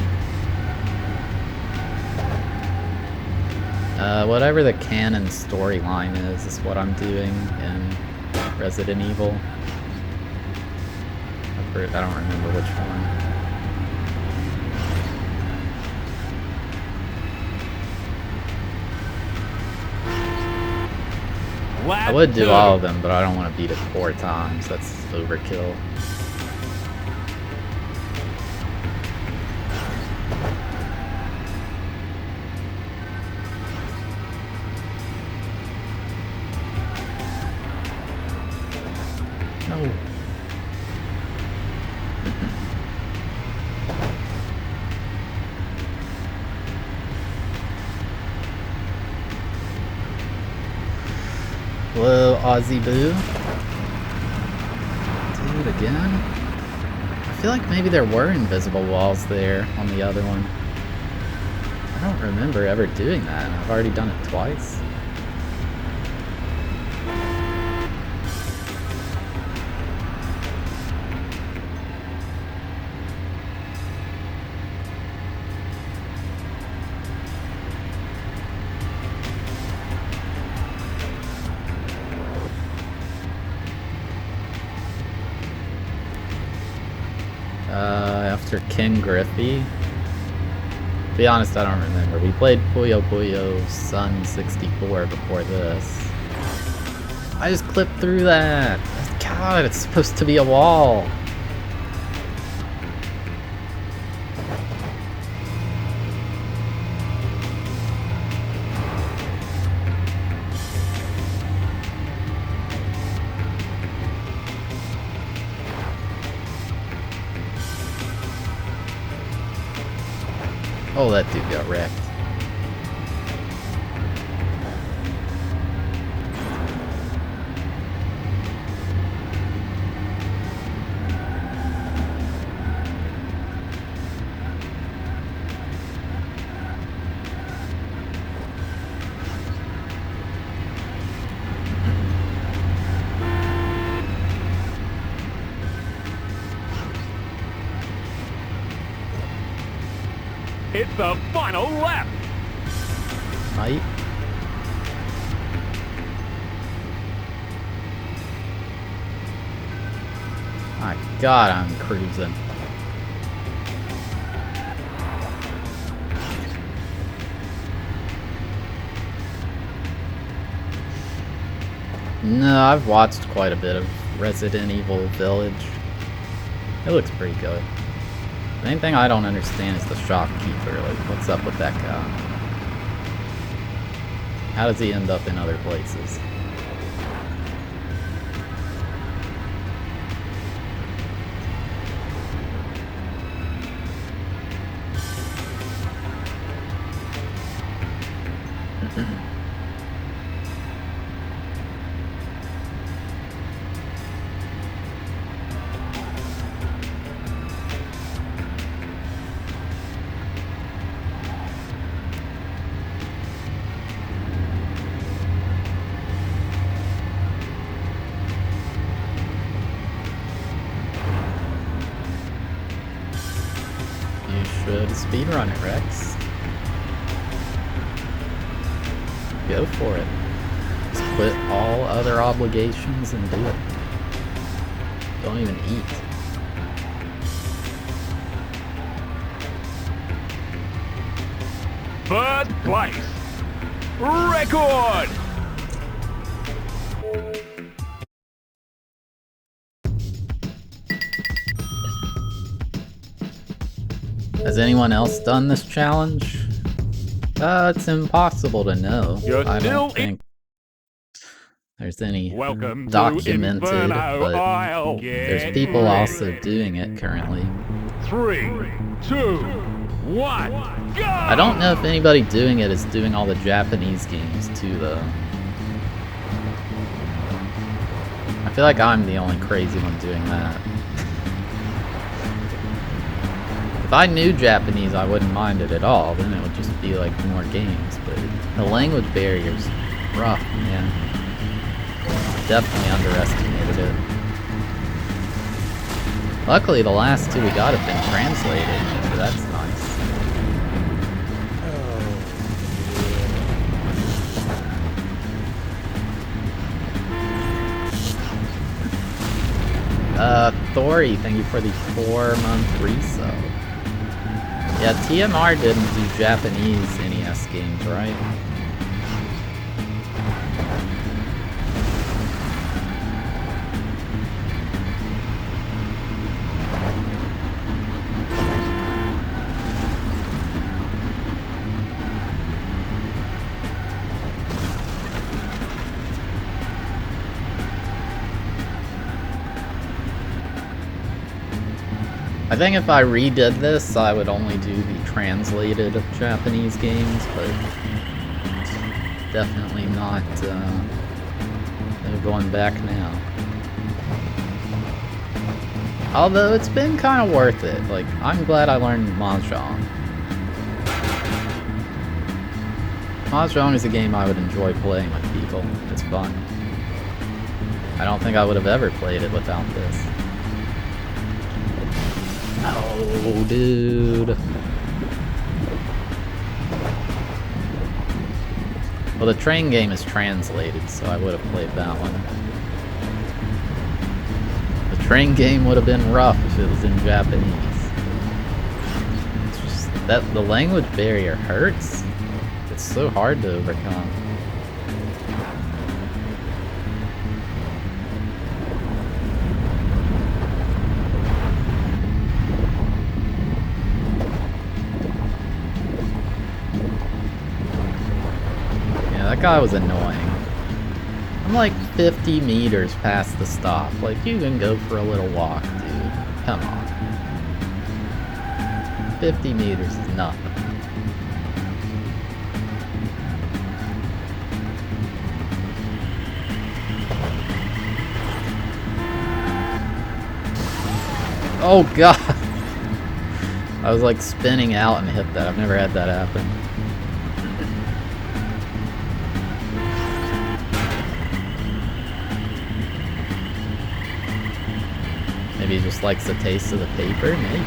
Whatever the canon storyline is what I'm doing in Resident Evil. I don't remember which one. I would do all of them, but I don't want to beat it 4 times. That's overkill. No. Hello, Aussie Boo. Dude, again? I feel like maybe there were invisible walls there on the other one. I don't remember ever doing that, and I've already done it twice. After King Griffey. To be honest, I don't remember. We played Puyo Puyo Sun 64 before this. I just clipped through that. God, it's supposed to be a wall. Oh, that dude got wrecked. It's the final lap. Right? My God, I'm cruising. No, I've watched quite a bit of Resident Evil Village. It looks pretty good. The main thing I don't understand is the shopkeeper. Like, what's up with that guy? How does he end up in other places? Should speedrun it, Rex. Go for it. Just quit all other obligations and do it. Don't even eat. Third place. Record. Has anyone else done this challenge? It's impossible to know. You're I still don't think there's any Welcome documented, to Inferno but Isle. there's people also doing it currently. 3, 2, 1, go! I don't know if anybody doing it is doing all the Japanese games too, though. I feel like I'm the only crazy one doing that. If I knew Japanese, I wouldn't mind it at all. Then it would just be like more games. But the language barrier's rough, man. Definitely underestimated it. Luckily, the last two we got have been translated, so that's nice. Thori, thank you for the 4-month resub. Yeah, TMR didn't do Japanese NES games, right? I think if I redid this, I would only do the translated Japanese games, but definitely not no going back now. Although it's been kind of worth it. Like, I'm glad I learned Mahjong. Mahjong is a game I would enjoy playing with people. It's fun. I don't think I would have ever played it without this. Oh, dude. Well, the train game is translated, so I would have played that one. The train game would have been rough if it was in Japanese. It's just that the language barrier hurts. It's so hard to overcome. That guy was annoying. I'm like 50 meters past the stop. Like, you can go for a little walk, dude. Come on. 50 meters is nothing. Oh god! I was like spinning out and hit that. I've never had that happen. Maybe he just likes the taste of the paper, maybe.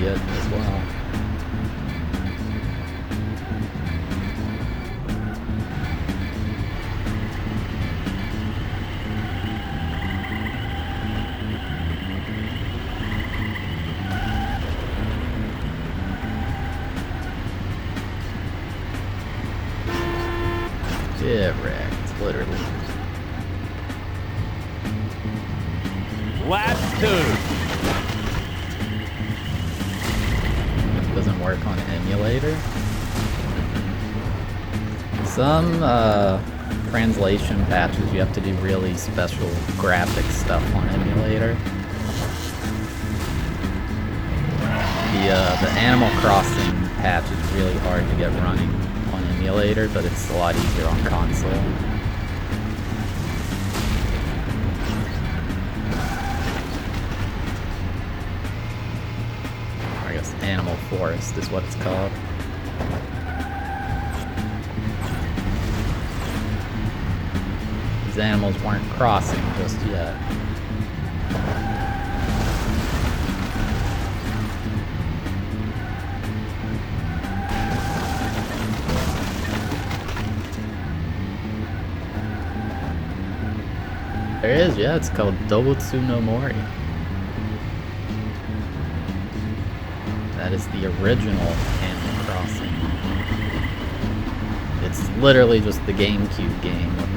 see it as well. Get wrecked, literally. Lap 2. Doesn't work on emulator. Some translation patches you have to do really special graphic stuff on emulator. The Animal Crossing patch is really hard to get running on emulator, but it's a lot easier on console. I guess Animal Forest is what it's called. These animals weren't crossing just yet. There is, yeah, it's called Dobutsu no Mori. That is the original Animal Crossing. It's literally just the GameCube game with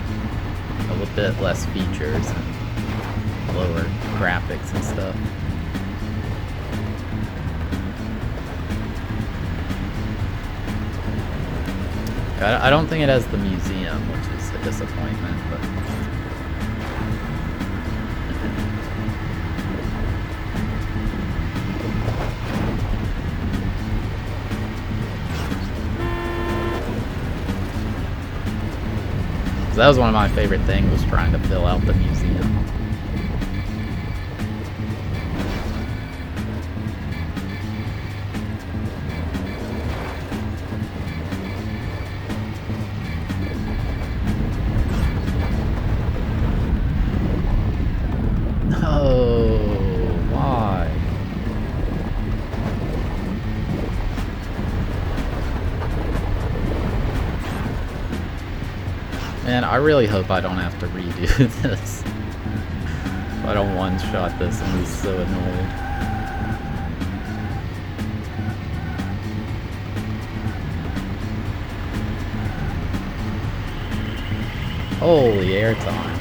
a little bit less features and lower graphics and stuff. I don't think it has the museum, which is a disappointment, but... So that was one of my favorite things, was trying to fill out the museum. No, why? Man, I really hope I don't have to redo this. I don't one-shot this and be so annoyed. Holy airtime.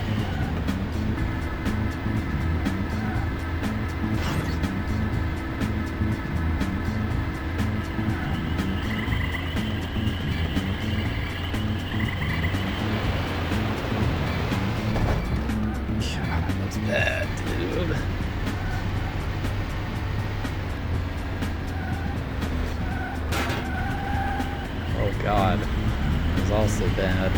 Bad, dude. Oh god. It was also bad.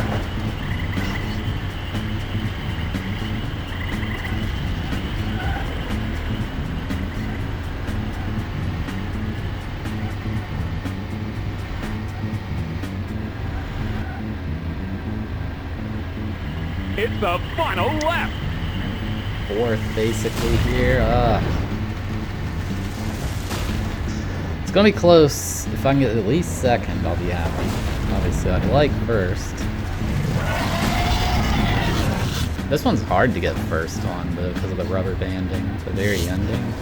It's the final lap. Fourth basically here. It's gonna be close. If I can get at least second, I'll be happy. Obviously, I'd like first. This one's hard to get first on, though, because of the rubber banding at the very ending.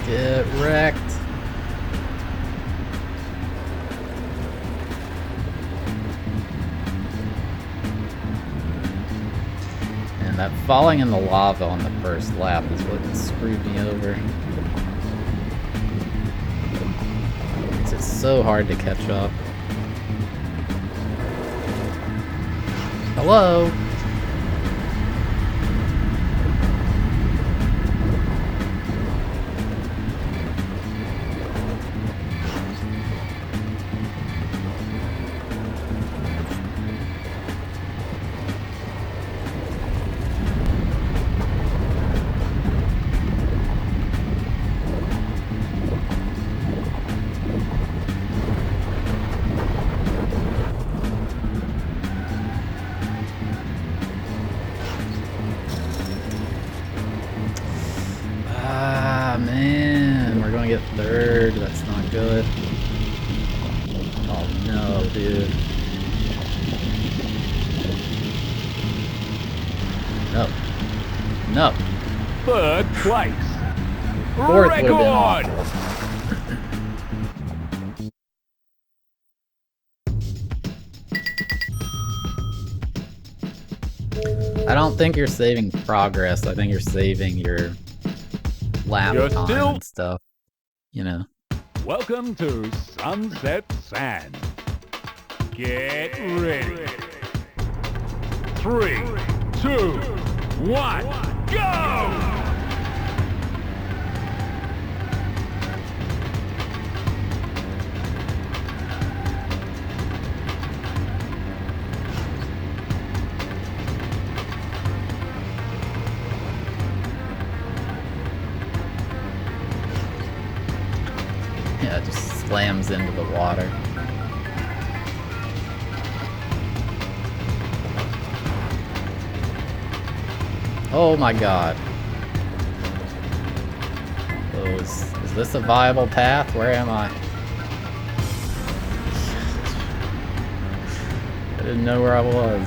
Get wrecked. And Man, that falling in the lava on the first lap is what screwed me over. It's just so hard to catch up. Hello? Man, we're gonna get third. That's not good. Oh no, dude. No. No. Third place. Fourth would have been Record. awful. I don't think you're saving progress. I think you're saving your lap You're time still- and stuff. You know. Welcome to Sunset Sand. Get ready. 3, 2, 1, go! Yeah, it just slams into the water. Oh my god. Oh, is this a viable path? Where am I? I didn't know where I was.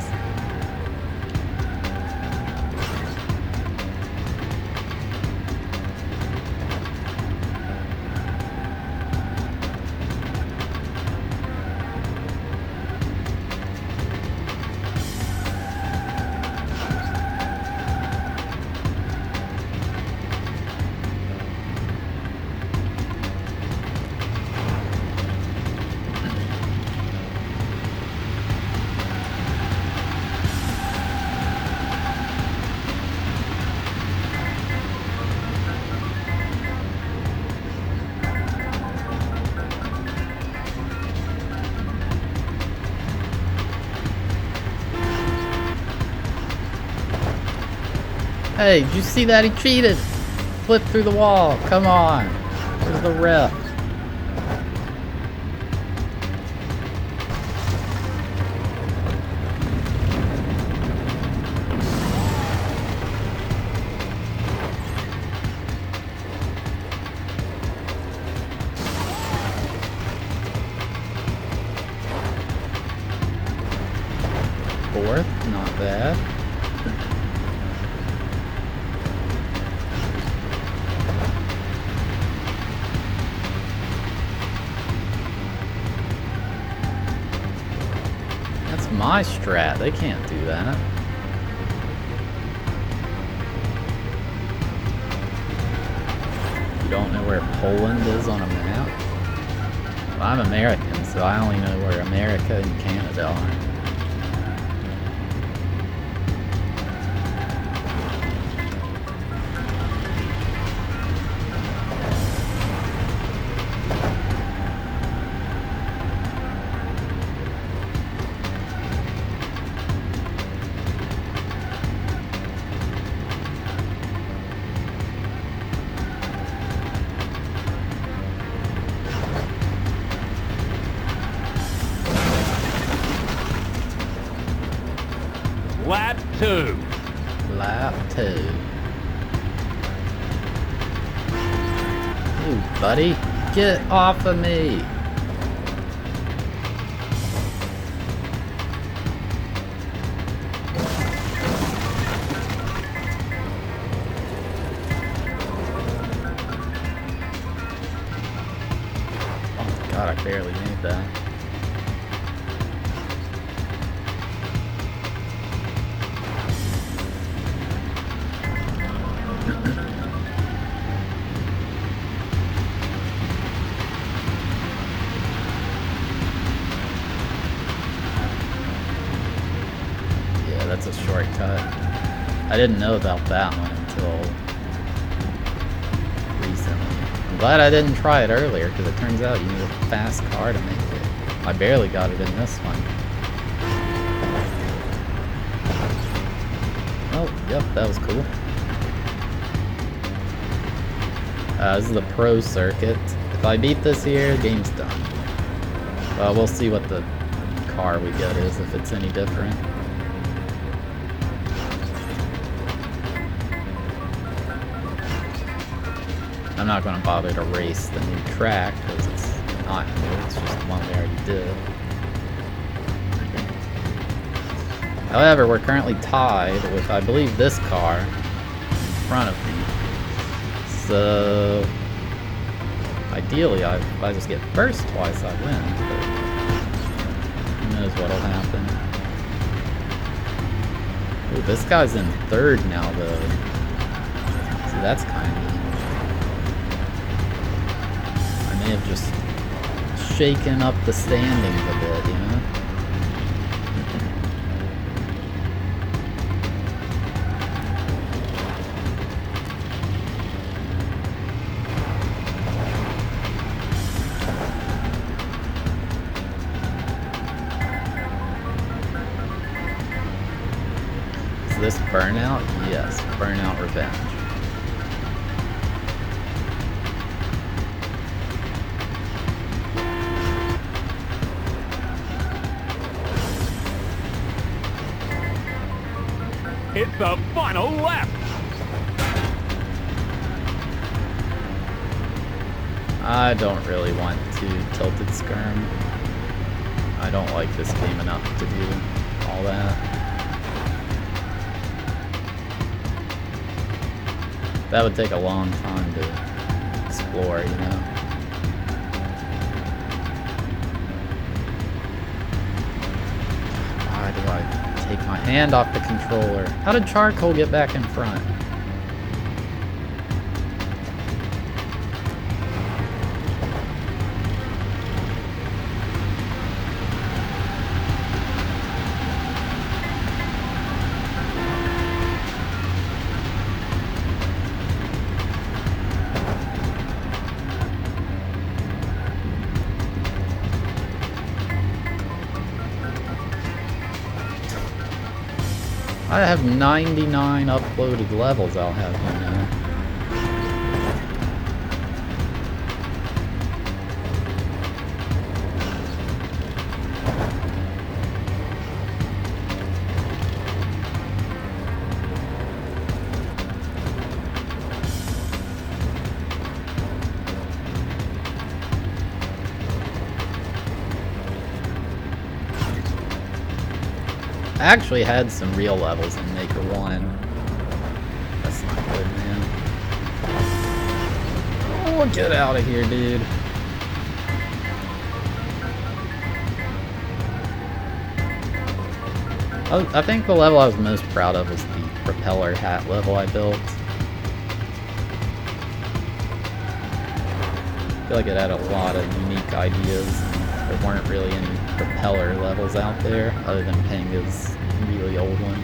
Hey, did you see that? He cheated! Flipped through the wall. Come on. Where's the ref? Fourth, not bad. That's my strat. They can't do that. You don't know where Poland is on a map? Well, I'm American, so I only know where America and Canada are. Lap 2. Lap 2. Ooh, buddy, get off of me. Oh god, I barely made that. a shortcut. I didn't know about that one until recently. I'm glad I didn't try it earlier, because it turns out you need a fast car to make it. I barely got it in this one. Oh, yep, that was cool. This is the pro circuit. If I beat this here, game's done. Well, we'll see what the car we get is, if it's any different. I'm not going to bother to race the new track, because it's not new, it's just the one we already did. However, we're currently tied with, I believe, this car in front of me. So, ideally, if I just get first twice, I win, but who knows what'll happen. Ooh, this guy's in third now, though. See, that's kind of neat. I may have just shaken up the standings a bit, you know? This Burnout? Yes, Burnout Revenge. It's the final lap. I don't really want to tilted skirm. I don't like this game enough to do all that. That would take a long time to explore, you know? Why do I take my hand off the controller? How did Charcoal get back in front? I have 99 uploaded levels I'll have, you know. I actually had some real levels in Maker 1. That's not good, man. Oh, get out of here, dude. I think the level I was most proud of was the propeller hat level I built. I feel like it had a lot of unique ideas. There weren't really any propeller levels out there, other than Panga's really old one.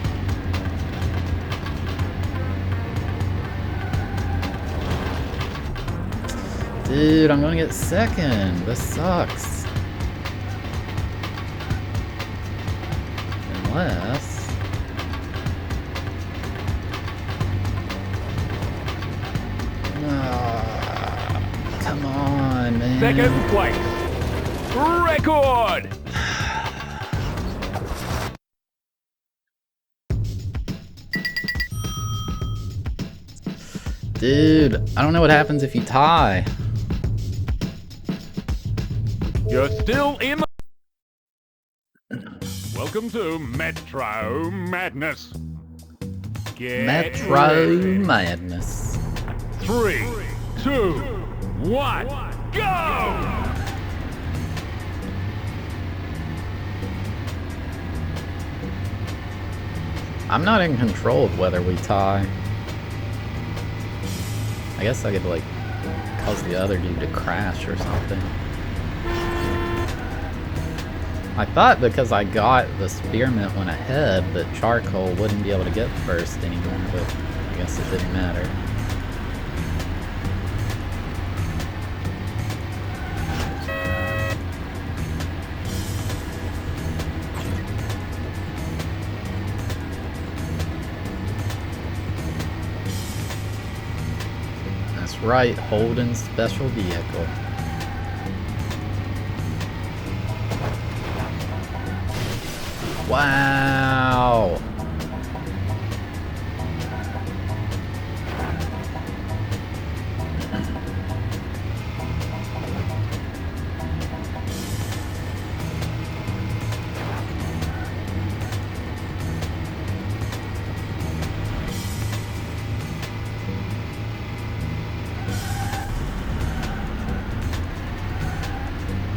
Dude, I'm gonna get second. This sucks. Unless... come on, man. Second place. Record! Dude, I don't know what happens if you tie. You're still in the... Welcome to Metro Madness. Get Metro ready. Madness. 3, 2, 1, go! I'm not in control of whether we tie. I guess I could, like, cause the other dude to crash or something. I thought because I got the spearmint one ahead that charcoal wouldn't be able to get first anymore, but I guess it didn't matter. That's right, Holden's special vehicle. Wow!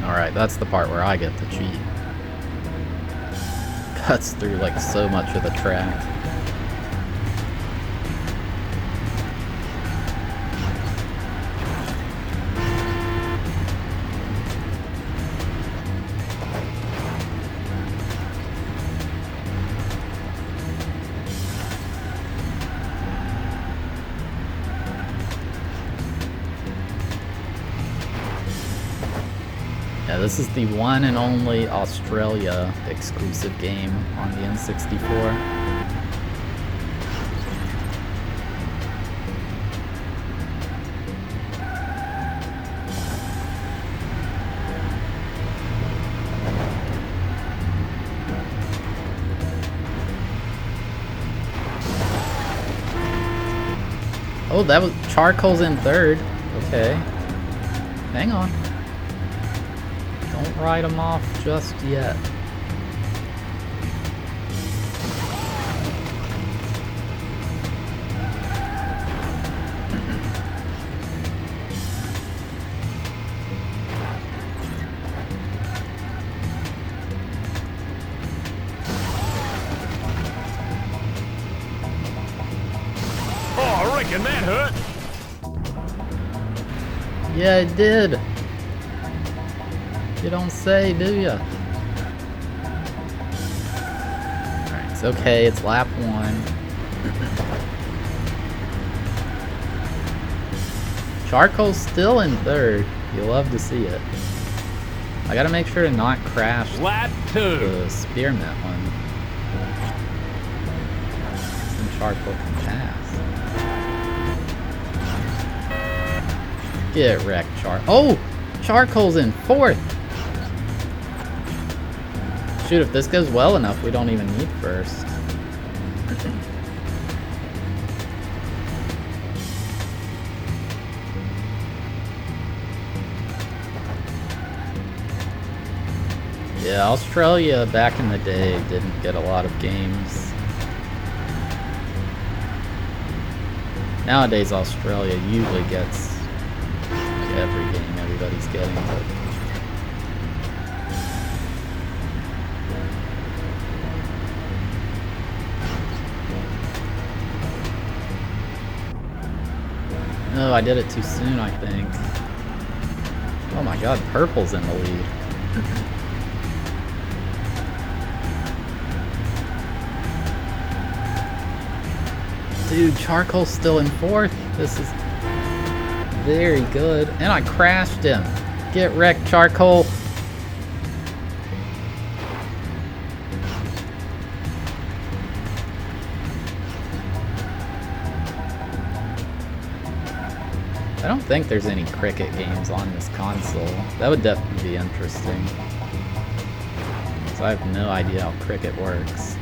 Alright, that's the part where I get to cheat. Cuts through like so much of the track. Yeah, this is the one and only Australia exclusive game on the N64. Oh, that was charcoal's in third. Okay. Hang on. Don't write them off just yet. Oh, I reckon that hurt. Yeah, it did. You don't say, do ya? Alright, it's okay, it's lap 1. Charcoal's still in third. You'll love to see it. I gotta make sure to not crash Lap 2. the spearmint one. Then charcoal can pass. Get wrecked, Oh! Charcoal's in fourth! Shoot, if this goes well enough, we don't even need first. Yeah, Australia back in the day didn't get a lot of games. Nowadays, Australia usually gets like every game everybody's getting, but no, I did it too soon, I think. Oh my god, purple's in the lead. Dude, charcoal's still in fourth. This is very good. And I crashed him. Get wrecked, charcoal. I don't think there's any cricket games on this console. That would definitely be interesting. So I have no idea how cricket works.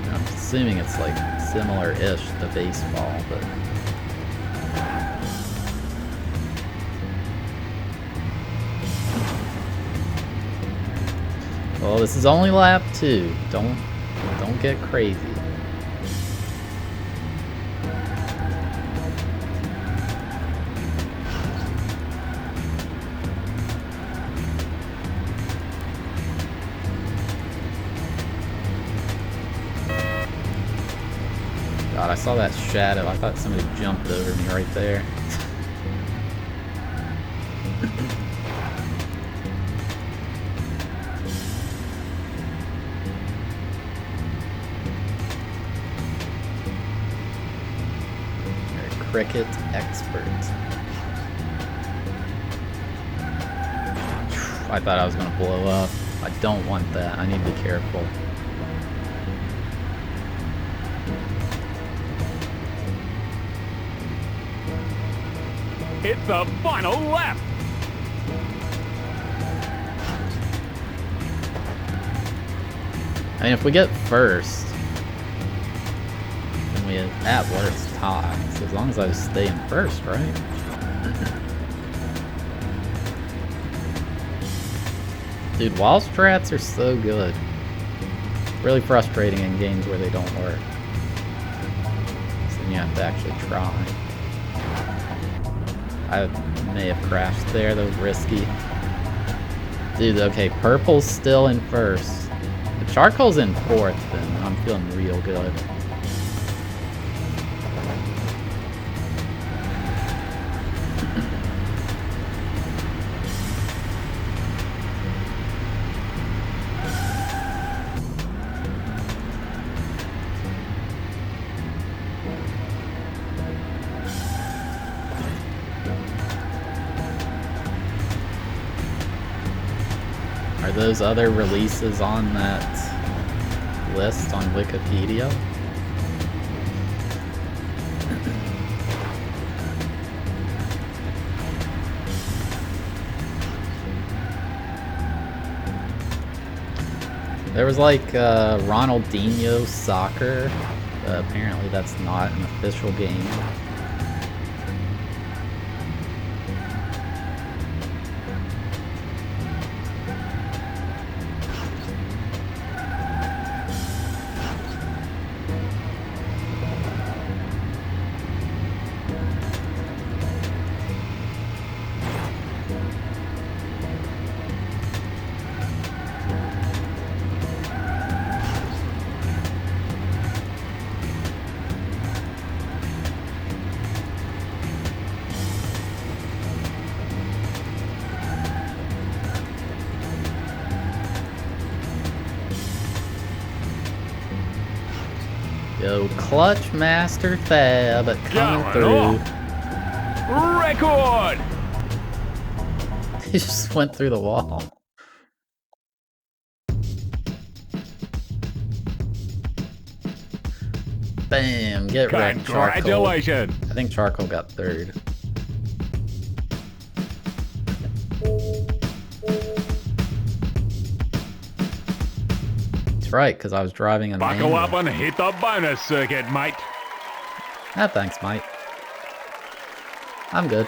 I'm assuming it's like similar-ish to baseball, but... Well, this is only lap 2. Don't get crazy. God, I saw that shadow. I thought somebody jumped over me right there. Cricket expert. I thought I was gonna blow up. I don't want that. I need to be careful. It's the final lap. I mean, if we get first, then we at worst tie. So as long as I stay in first, right? Dude, wall strats are so good. Really frustrating in games where they don't work. So then you have to actually try. I may have crashed there, that was risky. Dude, okay, purple's still in first. If charcoal's in fourth, then I'm feeling real good. Are those other releases on that list on Wikipedia? There was like Ronaldinho Soccer. Apparently that's not an official game. Yo, Clutch Master Thab coming through. Record! He just went through the wall. Bam, get wrecked, Charcoal. Congratulations! I think Charcoal got third. That's right, because I was driving a Buckle manual. up and hit the bonus circuit, mate. Ah, thanks, mate. I'm good.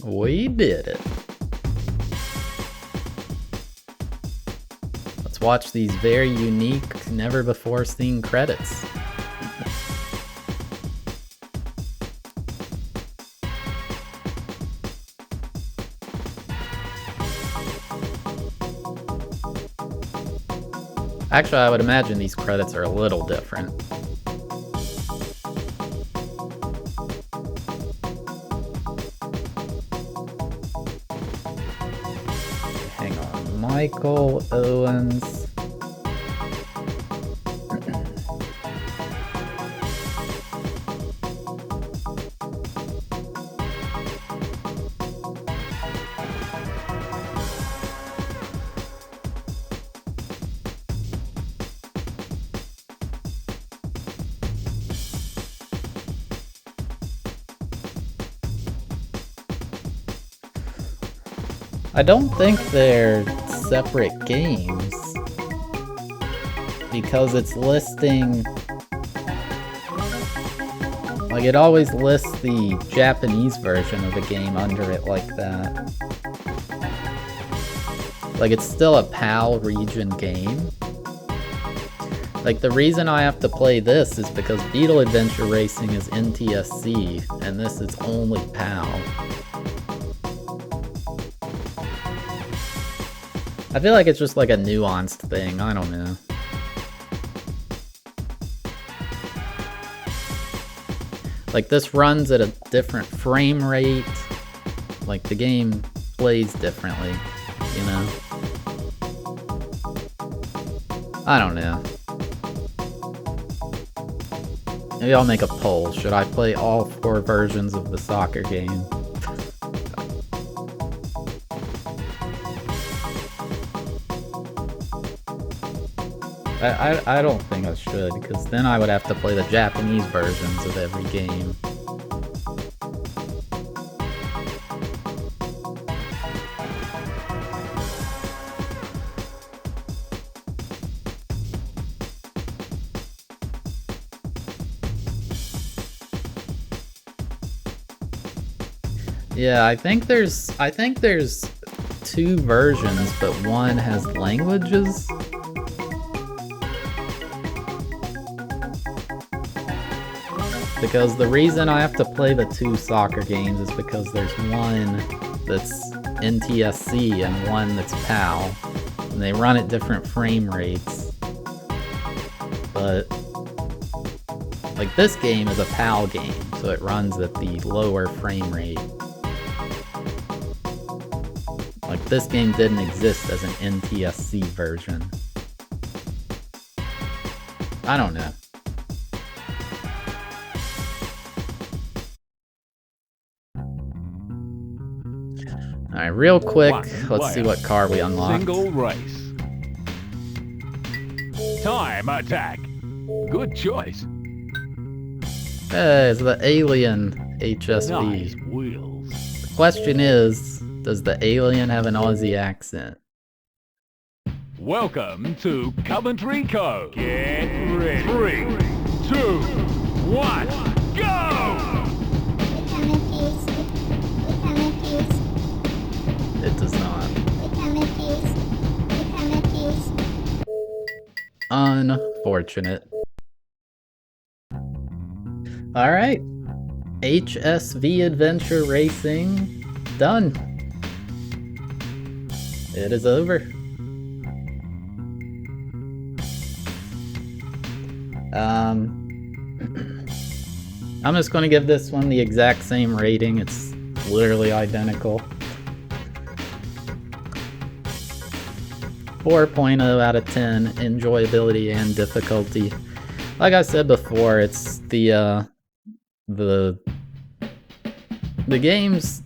We did it. Let's watch these very unique, never before seen credits. Actually, I would imagine these credits are a little different. Hang on, Michael Owens. I don't think they're separate games because it's listing, like it always lists the Japanese version of the game under it like that. Like it's still a PAL region game. Like the reason I have to play this is because Beetle Adventure Racing is NTSC and this is only PAL. I feel like it's just like a nuanced thing, I don't know. Like this runs at a different frame rate, like the game plays differently. you know? I don't know. Maybe I'll make a poll. Should I play all 4 versions of the soccer game? I don't think I should, because then I would have to play the Japanese versions of every game. Yeah, I think there's 2 versions, but one has languages. Because the reason I have to play the 2 soccer games is because there's one that's NTSC and one that's PAL, and they run at different frame rates. But like this game is a PAL game, so it runs at the lower frame rate. Like this game didn't exist as an NTSC version. I don't know. Alright, real quick, let's see what car we unlocked. Single race. Time attack. Good choice. Hey, it's the alien HSV. Nice wheels. The question is, does the alien have an Aussie accent? Welcome to Coventry Cove. Get ready. 3, 2, 1, go! It does not. Unfortunate. Alright. HSV Adventure Racing done. It is over. I'm just going to give this one the exact same rating. It's literally identical. 4.0 out of 10, enjoyability and difficulty. Like I said before, it's the game's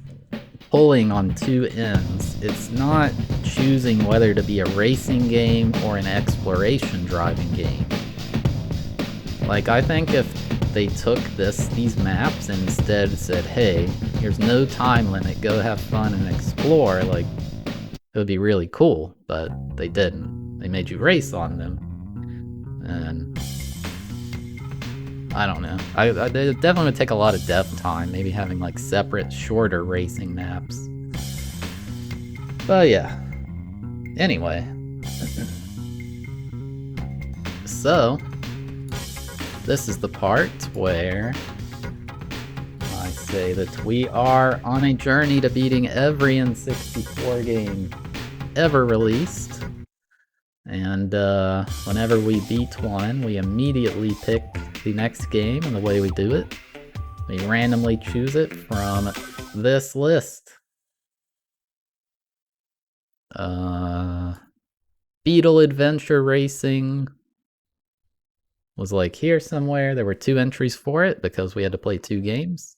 pulling on 2 ends. It's not choosing whether to be a racing game or an exploration driving game. Like, I think if they took these maps and instead said, hey, here's no time limit, go have fun and explore, like, it would be really cool, but they didn't. They made you race on them. And I don't know. It definitely would take a lot of dev time, maybe having like separate, shorter racing maps. But yeah. Anyway. So, this is the part where I say that we are on a journey to beating every N64 game ever released. And whenever we beat one, we immediately pick the next game, and the way we do it, we randomly choose it from this list. Beetle Adventure Racing was like here somewhere. There were 2 entries for it because we had to play 2 games.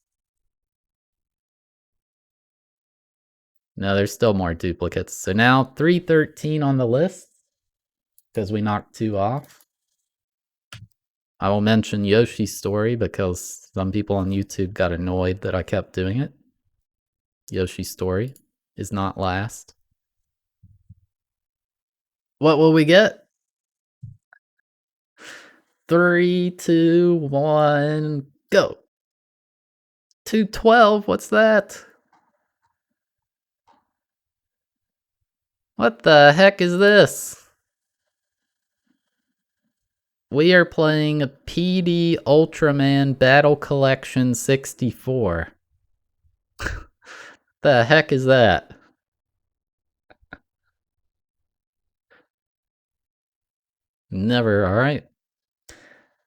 No, there's still more duplicates. So now 313 on the list because we knocked 2 off. I will mention Yoshi's Story because some people on YouTube got annoyed that I kept doing it. Yoshi's Story is not last. What will we get? 3, 2, 1, go. 212, what's that? What the heck is this? We are playing PD Ultraman Battle Collection 64. The heck is that? Never, alright.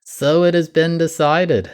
So it has been decided.